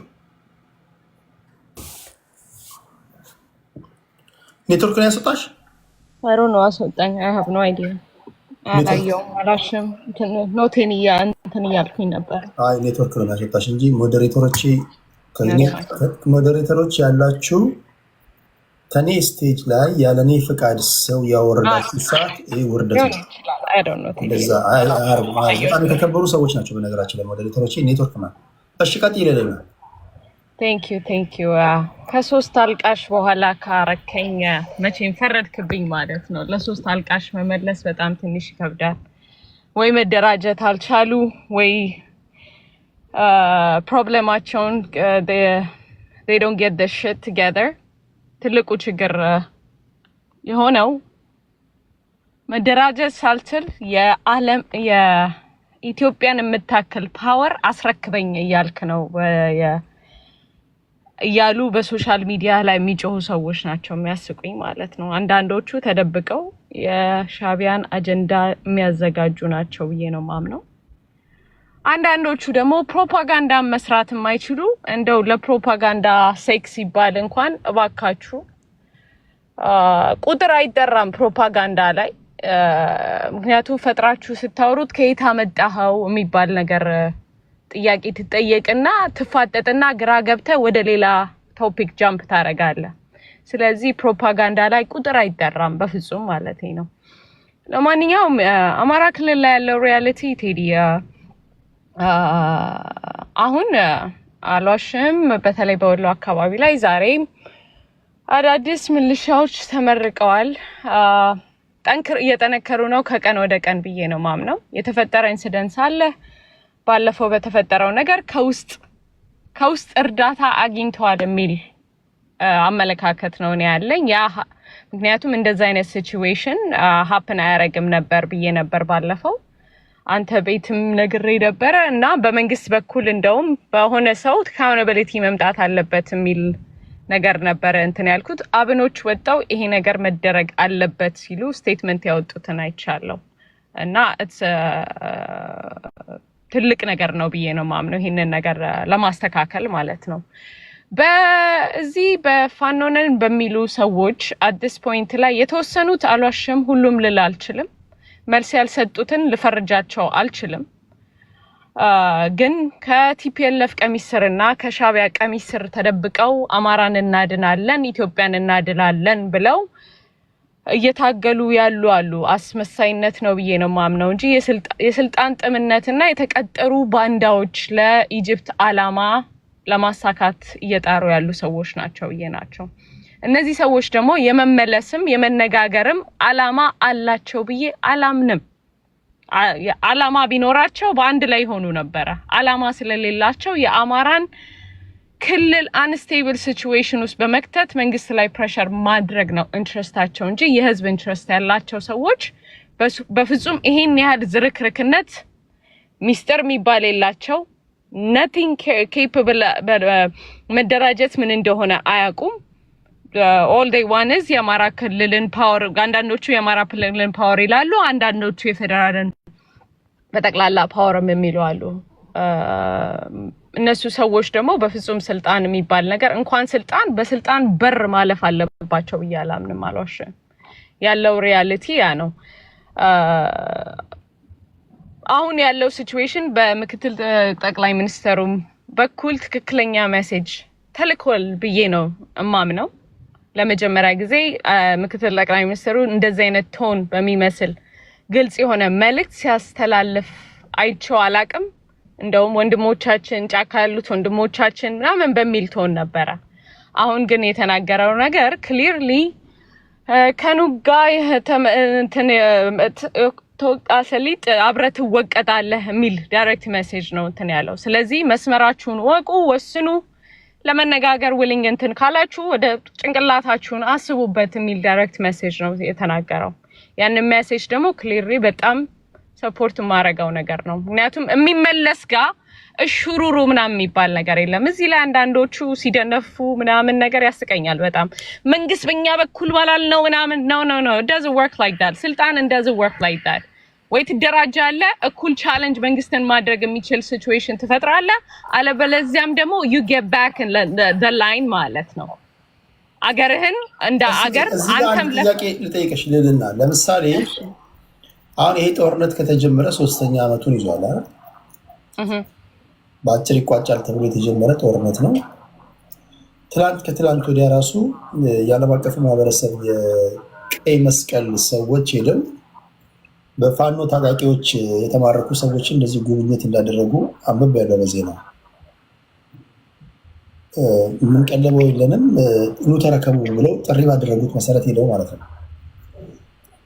ኔትወርክ ነው ያስወጣሽ? አሮ ነው አስወጣኝ። አይ ሃቭ ኖ አይዲያ። አላየሁም አላሽም ኖቴን እንትን እያልኩኝ ነበር። አይ ኔትወርክ ነው ያስወጣሽ እንጂ ሞዴሬተሮች ያላችሁ ከኔ ስቴጅ ላይ ያለኔ ፍቃድ ሰው ያወረዳችሁ ሰዓት ይሄ ውርደት ነው። በጣም የተከበሩ ሰዎች ናቸው በነገራችን ላይ ሞዴሬተሮች። ኔትወርክ ነው። እሺ ቀጥይ ይለና ቴንክ ዩ ከሶስት አልቃሽ በኋላ ካረከኝ መቼም ፈረድክብኝ ማለት ነው። ለሶስት አልቃሽ መመለስ በጣም ትንሽ ይከብዳል። ወይ መደራጀት አልቻሉ ወይ ፕሮብሌማቸውን they don't get the shit together። ትልቁ ችግር የሆነው መደራጀት ሳልችል የዓለም የኢትዮጵያን የምታክል ፓወር አስረክበኝ እያልክ ነው እያሉ በሶሻል ሚዲያ ላይ የሚጮሁ ሰዎች ናቸው የሚያስቁኝ ማለት ነው። አንዳንዶቹ ተደብቀው የሻቢያን አጀንዳ የሚያዘጋጁ ናቸው ብዬ ነው ማምነው። አንዳንዶቹ ደግሞ ፕሮፓጋንዳ መስራት የማይችሉ እንደው ለፕሮፓጋንዳ ሴክስ ይባል እንኳን እባካችሁ ቁጥር አይጠራም ፕሮፓጋንዳ ላይ ምክንያቱም ፈጥራችሁ ስታወሩት ከየት አመጣኸው የሚባል ነገር ጥያቄ ትጠየቅና ትፋጠጥና ግራ ገብተህ ወደ ሌላ ቶፒክ ጃምፕ ታደርጋለህ። ስለዚህ ፕሮፓጋንዳ ላይ ቁጥር አይጠራም በፍጹም ማለት ነው። ለማንኛውም አማራ ክልል ላይ ያለው ሪያሊቲ ቴዲ አሁን አሏሽም በተለይ በወሎ አካባቢ ላይ ዛሬ አዳዲስ ሚሊሻዎች ተመርቀዋል። እየጠነከሩ ነው ከቀን ወደ ቀን ብዬ ነው ማምነው። የተፈጠረ ኢንሲደንስ አለ። ባለፈው በተፈጠረው ነገር ከውስጥ እርዳታ አግኝተዋል የሚል አመለካከት ነው ያለኝ። ያ ምክንያቱም እንደዛ አይነት ሲቹዌሽን ሃፕን አያረግም ነበር ብዬ ነበር ባለፈው አንተ ቤትም ነግሬ ነበረ እና በመንግስት በኩል እንደውም በሆነ ሰው አካውንታቢሊቲ መምጣት አለበት የሚል ነገር ነበረ እንትን ያልኩት። አብኖች ወጣው ይሄ ነገር መደረግ አለበት ሲሉ ስቴትመንት ያወጡትን አይቻለሁ እና ትልቅ ነገር ነው ብዬ ነው ማምነው ይሄንን ነገር ለማስተካከል ማለት ነው። በዚህ በፋኖነን በሚሉ ሰዎች አዲስ ፖይንት ላይ የተወሰኑት አሏሽም ሁሉም ልል አልችልም። መልስ ያልሰጡትን ልፈርጃቸው አልችልም። ግን ከቲፒኤልኤፍ ቀሚስ ስርና ከሻቢያ ቀሚስ ስር ተደብቀው አማራን እናድናለን ኢትዮጵያን እናድላለን ብለው እየታገሉ ያሉ አሉ። አስመሳይነት ነው ብዬ ነው ማምነው እንጂ የስልጣን ጥምነትና የተቀጠሩ ባንዳዎች ለኢጅፕት አላማ ለማሳካት እየጣሩ ያሉ ሰዎች ናቸው ብዬ ናቸው። እነዚህ ሰዎች ደግሞ የመመለስም የመነጋገርም አላማ አላቸው ብዬ አላምንም። አላማ ቢኖራቸው በአንድ ላይ ሆኑ ነበረ። አላማ ስለሌላቸው የአማራን ክልል አንስቴብል ሲቹዌሽን ውስጥ በመክተት መንግስት ላይ ፕሬሸር ማድረግ ነው ኢንትረስታቸው እንጂ የህዝብ ኢንትረስት ያላቸው ሰዎች በፍጹም ይሄን ያህል ዝርክርክነት ሚስጥር የሚባል የላቸው nothing capable መደራጀት ምን እንደሆነ አያውቁም። all they want is የአማራ ክልልን ፓወር። አንዳንዶቹ የአማራ ክልልን ፓወር ይላሉ፣ አንዳንዶቹ የፌደራልን በጠቅላላ ፓወርም የሚሉ አሉ። እነሱ ሰዎች ደግሞ በፍጹም ስልጣን የሚባል ነገር እንኳን ስልጣን በስልጣን በር ማለፍ አለባቸው ብዬ አላምንም። አልዋሽም። ያለው ሪያሊቲ ያ ነው። አሁን ያለው ሲቹዌሽን በምክትል ጠቅላይ ሚኒስትሩም በኩል ትክክለኛ ሜሴጅ ተልኮል ብዬ ነው እማምነው። ለመጀመሪያ ጊዜ ምክትል ጠቅላይ ሚኒስትሩ እንደዚህ አይነት ቶን በሚመስል ግልጽ የሆነ መልእክት ሲያስተላልፍ አይቼው አላቅም። እንደውም ወንድሞቻችን ጫካ ያሉት ወንድሞቻችን ምናምን በሚል ቶን ነበረ። አሁን ግን የተናገረው ነገር ክሊርሊ ከኑጋ ተወቃሰሊጥ አብረት ወቀጣለህ የሚል ዳይሬክት ሜሴጅ ነው እንትን ያለው። ስለዚህ መስመራችሁን ወቁ፣ ወስኑ፣ ለመነጋገር ዊሊንግ እንትን ካላችሁ ወደ ጭንቅላታችሁን አስቡበት የሚል ዳይሬክት ሜሴጅ ነው የተናገረው። ያንን ሜሴጅ ደግሞ ክሊርሊ በጣም ሰፖርት ማረጋው ነገር ነው። ምክንያቱም የሚመለስ ጋር እሹሩሩ ምናምን የሚባል ነገር የለም። እዚህ ላይ አንዳንዶቹ ሲደነፉ ምናምን ነገር ያስቀኛል በጣም። መንግስት በእኛ በኩል ባላል ነው ምናምን no it doesn't work like that። ስልጣን doesn't work like that። ወይ ትደራጃለህ፣ እኩል ቻሌንጅ መንግስትን ማድረግ የሚችል ሲቹዌሽን ትፈጥራለህ፣ አለበለዚያም ደግሞ you get back in the line ማለት ነው። አገርህን እንደ አገር አንተም ለጥያቄ ልጠይቅሽ ልልና ለምሳሌ አሁን ይሄ ጦርነት ከተጀመረ 3ኛ ዓመቱን ይዟል አይደል? በአጭር ይቋጫል ተብሎ የተጀመረ ጦርነት ነው። ከትላንት ወዲያ ራሱ የዓለም አቀፍ ማህበረሰብ የቀይ መስቀል ሰዎች ሄደው በፋኖ ታጣቂዎች የተማረኩ ሰዎች እንደዚህ ጉብኝት እንዳደረጉ አንብብ ያለው በዜና ምን ቀለበው የለንም ኑ ተረከቡ ብለው ጥሪ ባደረጉት መሰረት ሄደው ማለት ነው።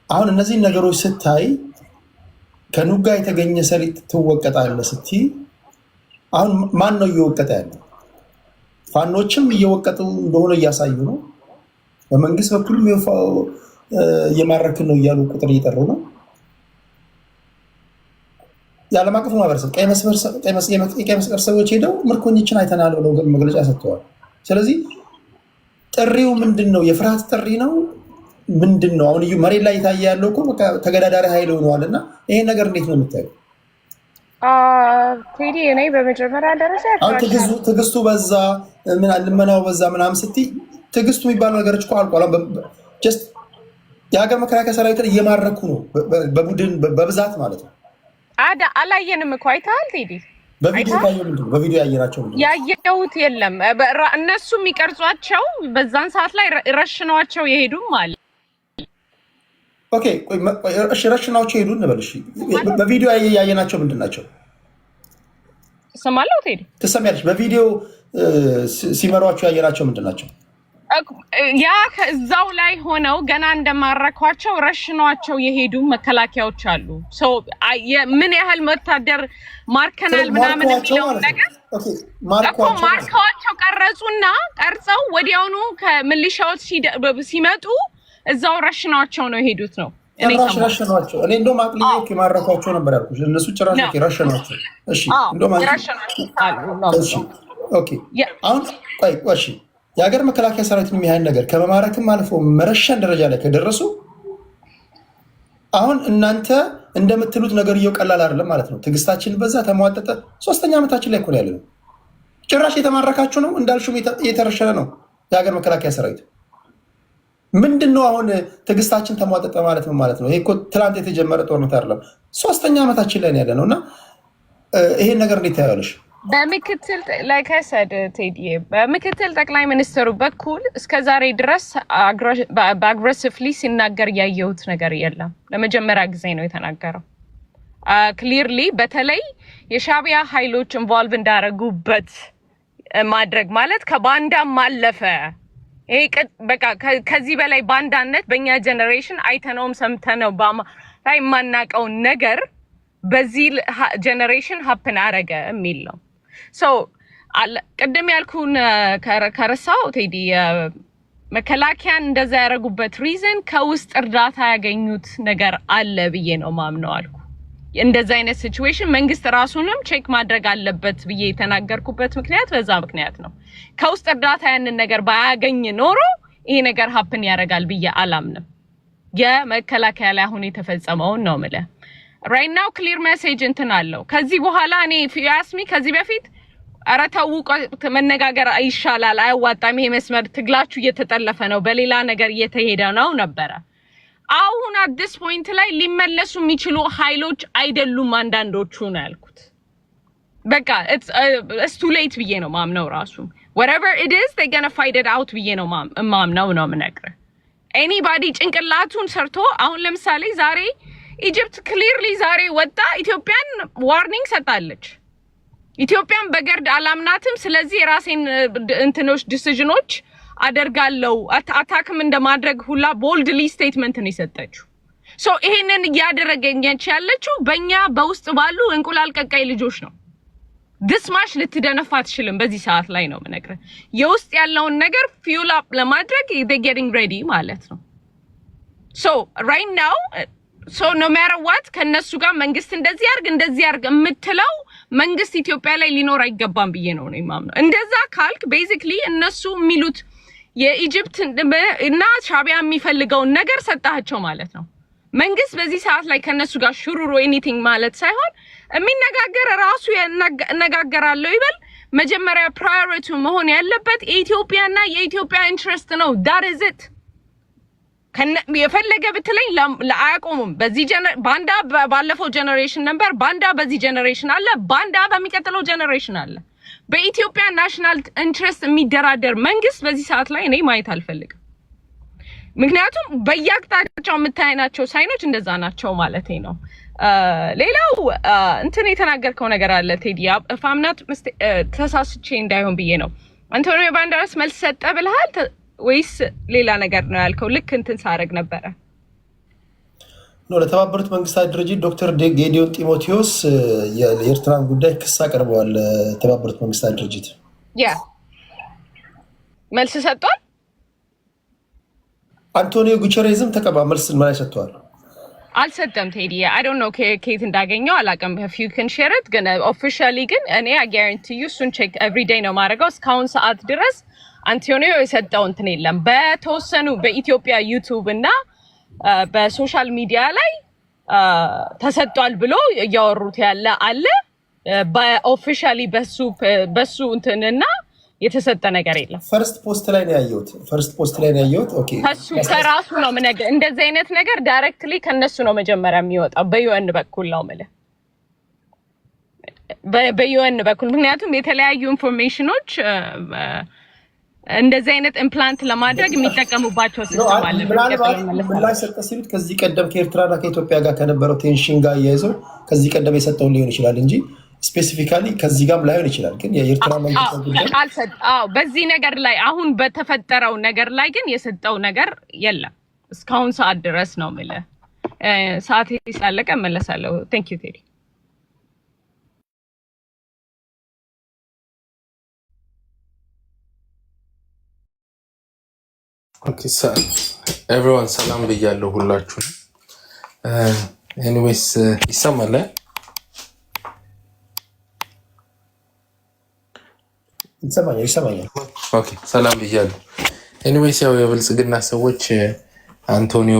አሁን እነዚህ ነገሮች ስታይ ከኑጋ የተገኘ ሰሊጥ ትወቀጣለህ ስትይ አሁን ማን ነው እየወቀጠ ያለው? ፋኖችም እየወቀጡ እንደሆነ እያሳዩ ነው። በመንግስት በኩል እየማረክን ነው እያሉ ቁጥር እየጠሩ ነው። የዓለም አቀፍ ማህበረሰብ ቀይ መስቀል ሰዎች ሄደው ምርኮኞችን አይተናል ብለው መግለጫ ሰጥተዋል። ስለዚህ ጥሪው ምንድን ነው? የፍርሃት ጥሪ ነው ምንድነው አሁን እዩ መሬት ላይ የታየ ያለው እኮ በቃ ተገዳዳሪ ኃይል ሆነዋልና ይሄን ነገር እንዴት ነው የምታየው? ቴዲ እኔ በመጀመሪያ ደረጃ አሁን ትግስቱ በዛ ምን ልመናው በዛ ምናምን ስትይ ትግስቱ የሚባለው ነገሮች እኮ አልቋል። ጀስት የሀገር መከላከያ ሰራዊትን እየማረኩ ነው በቡድን በብዛት ማለት ነው። አላየንም እኮ አይተሃል ቴዲ? በቪዲዮ ታየው ምንድነው? በቪዲዮ ያየናቸው ምንድነው? ያየሁት የለም። እነሱ የሚቀርጿቸው በዛን ሰዓት ላይ ረሽኗቸው የሄዱም አለ። ኦኬ እሺ ረሽናቸው ሄዱ እንበል። እሺ በቪዲዮ ያየናቸው ምንድን ናቸው? ሰማለው ቴዲ ትሰሚያለሽ? በቪዲዮ ሲመሯቸው ያየናቸው ምንድን ናቸው? ያ ከዛው ላይ ሆነው ገና እንደማረኳቸው ረሽኗቸው የሄዱ መከላከያዎች አሉ። ምን ያህል ወታደር ማርከናል ምናምን የሚለው ነገር እኮ ማርከዋቸው ቀረጹና ቀርጸው ወዲያውኑ ከሚሊሻዎች ሲመጡ እዛው ረሽኗቸው ነው የሄዱት ነው። ረሽኗቸው እኔ እንደውም አቅልዬ የማረኳቸው ነበር ያልኩሽ። እነሱ ጭራሽ ረሽኗቸው። እሺ እንደውም ኦኬ አሁን ቆይ እሺ የሀገር መከላከያ ሰራዊት የሚያህል ነገር ከመማረክም አልፎ መረሸን ደረጃ ላይ ከደረሱ አሁን እናንተ እንደምትሉት ነገር ቀላል አይደለም ማለት ነው። ትዕግስታችን በዛ ተሟጠጠ። 3ኛ ዓመታችን ላይ እኮ ነው ያለነው። ጭራሽ የተማረካችሁ ነው እንዳልሽው የተረሸነ ነው የሀገር መከላከያ ሰራዊት። ምንድነው አሁን ትዕግስታችን ተሟጠጠ ማለት ነው ማለት ነው? ይሄ እኮ ትላንት የተጀመረ ጦርነት አይደለም። 3ኛ ዓመታችን ላይ ነው ያለነው እና ይሄን ነገር እንዴት ታያለሽ? በምክትል ላይከሰድ ቴዲ በምክትል ጠቅላይ ሚኒስትሩ በኩል እስከዛሬ ድረስ በአግሬሲቭሊ ሲናገር ያየሁት ነገር የለም። ለመጀመሪያ ጊዜ ነው የተናገረው። ክሊርሊ በተለይ የሻዕቢያ ኃይሎች ኢንቮልቭ እንዳደረጉበት ማድረግ ማለት ከባንዳም ማለፈ። ይሄ በቃ ከዚህ በላይ ባንዳነት በእኛ ጀነሬሽን አይተነውም ሰምተነው ላይ የማናውቀው ነገር በዚህ ጀነሬሽን ሀፕን አረገ የሚል ነው። ቅድም ያልኩን ከረሳው ቴዲ መከላከያን እንደዛ ያደረጉበት ሪዝን ከውስጥ እርዳታ ያገኙት ነገር አለ ብዬ ነው ማምነው አልኩ። እንደዛ አይነት ሲቹዌሽን መንግስት ራሱንም ቼክ ማድረግ አለበት ብዬ የተናገርኩበት ምክንያት በዛ ምክንያት ነው። ከውስጥ እርዳታ ያንን ነገር ባያገኝ ኖሮ ይሄ ነገር ሀፕን ያደርጋል ብዬ አላምንም። የመከላከያ ላይ አሁን የተፈጸመውን ነው የምልህ። ራይት ናው ክሊር ሜሴጅ እንትን አለው። ከዚህ በኋላ እኔ ፊያስሚ ከዚህ በፊት ኧረ ተው መነጋገር ይሻላል፣ አያዋጣም፣ ይሄ መስመር ትግላችሁ እየተጠለፈ ነው፣ በሌላ ነገር እየተሄደ ነው ነበረ። አሁን አዲስ ፖይንት ላይ ሊመለሱ የሚችሉ ኃይሎች አይደሉም አንዳንዶቹ ነው ያልኩት። በቃ it's too late ብዬ ነው ማምነው። ራሱ whatever it is they gonna fight it out ብዬ ነው ማምነው ነው የምነግርህ። anybody ጭንቅላቱን ሰርቶ አሁን ለምሳሌ ዛሬ ኢጂፕት ክሊርሊ ዛሬ ወጣ ኢትዮጵያን ዋርኒንግ ሰጣለች። ኢትዮጵያን በገርድ አላምናትም፣ ስለዚህ የራሴን እንትኖች ዲሲዥኖች አደርጋለሁ አታክም እንደማድረግ ሁላ ቦልድሊ ስቴትመንት ነው የሰጠችው። ይሄንን እያደረገች ያለችው በእኛ በውስጥ ባሉ እንቁላል ቀቃይ ልጆች ነው። ድስማሽ ልትደነፋ አትችልም በዚህ ሰዓት ላይ ነው የምነግርህ። የውስጥ ያለውን ነገር ፊውል አፕ ለማድረግ they getting ready ማለት ነው። right now no matter what ከነሱ ጋር መንግስት እንደዚህ ያርግ የምትለው መንግስት ኢትዮጵያ ላይ ሊኖር አይገባም ብዬ ነው የማምነው። እንደዛ ካልክ ቤዚክሊ እነሱ የሚሉት የኢጂፕት እና ሻዕቢያ የሚፈልገውን ነገር ሰጣቸው ማለት ነው። መንግስት በዚህ ሰዓት ላይ ከነሱ ጋር ሹሩሩ ኤኒቲንግ ማለት ሳይሆን የሚነጋገር ራሱ ያነጋገራለው ይበል። መጀመሪያ ፕራዮሪቲ መሆን ያለበት የኢትዮጵያና የኢትዮጵያ ኢንትረስት ነው። that is it። የፈለገ ብትለኝ ለአያቆሙም። በዚህ ባንዳ ባለፈው ጀነሬሽን ነበር፣ ባንዳ በዚህ ጀነሬሽን አለ፣ ባንዳ በሚቀጥለው ጀነሬሽን አለ። በኢትዮጵያ ናሽናል ኢንትረስት የሚደራደር መንግስት በዚህ ሰዓት ላይ እኔ ማየት አልፈልግም። ምክንያቱም በየአቅጣጫው የምታይናቸው ሳይኖች እንደዛ ናቸው ማለት ነው። ሌላው እንትን የተናገርከው ነገር አለ ቴዲ ፋምናት ተሳስቼ እንዳይሆን ብዬ ነው። አንቶኒዮ ባንዴራስ መልስ ሰጠ ብለሃል ወይስ ሌላ ነገር ነው ያልከው? ልክ እንትን ሳረግ ነበረ ነው ለተባበሩት መንግስታት ድርጅት ዶክተር ጌዲዮን ጢሞቴዎስ የኤርትራን ጉዳይ ክስ አቅርበዋል። ለተባበሩት መንግስታት ድርጅት መልስ ሰጥቷል። አንቶኒዮ ጉተሬዝም መልስ ማለት ሰጥቷል። አልሰጠም ቴዲ I don't know ከየት እንዳገኘው አላውቅም። if you can share it ግን officially ግን እኔ I guarantee you እሱን check every day ነው ማድረገው። እስካሁን ሰዓት ድረስ አንቶኒዮ የሰጠው እንትን የለም። በተወሰኑ በኢትዮጵያ ዩቲዩብ እና በሶሻል ሚዲያ ላይ ተሰጥቷል ብሎ እያወሩት ያለ አለ። በኦፊሻሊ በሱ እንትንና የተሰጠ ነገር የለም። ፈርስት ፖስት ላይ ነው ያየሁት። ኦኬ ከሱ ከራሱ ነው ነገር እንደዚህ አይነት ነገር ዳይሬክትሊ ከነሱ ነው መጀመሪያ የሚወጣው በዩኤን በኩል ነው ማለት በዩኤን በኩል ምክንያቱም የተለያዩ ኢንፎርሜሽኖች እንደዚህ አይነት ኢምፕላንት ለማድረግ የሚጠቀሙባቸው ሲስተም አለ። ምላሽ ሰጠ ሲሉት ከዚህ ቀደም ከኤርትራና ከኢትዮጵያ ጋር ከነበረው ቴንሽን ጋር እያይዘው ከዚህ ቀደም የሰጠው ሊሆን ይችላል እንጂ ስፔሲፊካሊ ከዚህ ጋርም ላይሆን ይችላል። ግን የኤርትራ መንግስት በዚህ ነገር ላይ አሁን በተፈጠረው ነገር ላይ ግን የሰጠው ነገር የለም እስካሁን ሰዓት ድረስ ነው የምልህ። ሰዓት ሲያለቀ እመለሳለሁ። ቴንክ ዩ ቴዲ። ኦኬ ኤቭሪዋን ሰላም ብያለሁ ሁላችሁ። ኤኒዌይስ ይሰማል? ይሰማኛል። ኦኬ ሰላም ብያለሁ። ኤኒዌይስ ያው የብልጽግና ሰዎች አንቶኒዮ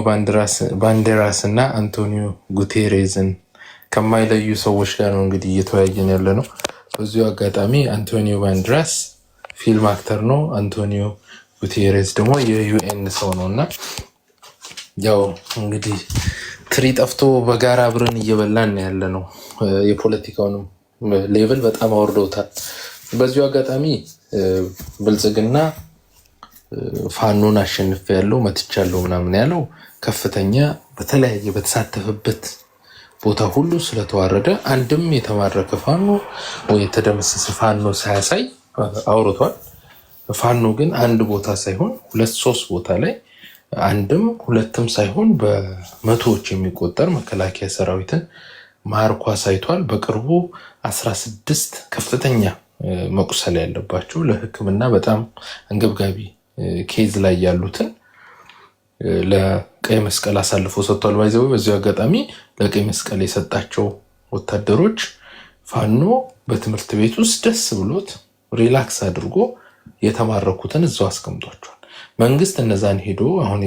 ባንዴራስ እና አንቶኒዮ ጉቴሬዝን ከማይለዩ ሰዎች ጋር ነው እንግዲህ እየተወያየን ያለ ነው። በዚሁ አጋጣሚ አንቶኒዮ ባንዴራስ ፊልም አክተር ነው። አንቶኒዮ ጉቴሬዝ ደግሞ የዩኤን ሰው ነው እና ያው እንግዲህ ትሪ ጠፍቶ በጋራ አብረን እየበላን ያለ ነው። የፖለቲካውንም ሌቭል በጣም አወርዶታል። በዚሁ አጋጣሚ ብልጽግና ፋኖን አሸንፍ ያለው መትቻለሁ ምናምን ያለው ከፍተኛ በተለያየ በተሳተፈበት ቦታ ሁሉ ስለተዋረደ አንድም የተማረከ ፋኖ ወይ የተደመሰሰ ፋኖ ሳያሳይ አውርቷል። ፋኖ ግን አንድ ቦታ ሳይሆን 2-3 ቦታ ላይ አንድም ሁለትም ሳይሆን በመቶዎች የሚቆጠር መከላከያ ሰራዊትን ማርኮ አሳይቷል። በቅርቡ 16 ከፍተኛ መቁሰል ያለባቸው ለሕክምና በጣም አንገብጋቢ ኬዝ ላይ ያሉትን ለቀይ መስቀል አሳልፎ ሰጥቷል። ባይዘው በዚህ አጋጣሚ ለቀይ መስቀል የሰጣቸው ወታደሮች ፋኖ በትምህርት ቤት ውስጥ ደስ ብሎት ሪላክስ አድርጎ የተማረኩትን እዛው አስቀምጧቸዋል። መንግስት እነዛን ሄዶ አሁን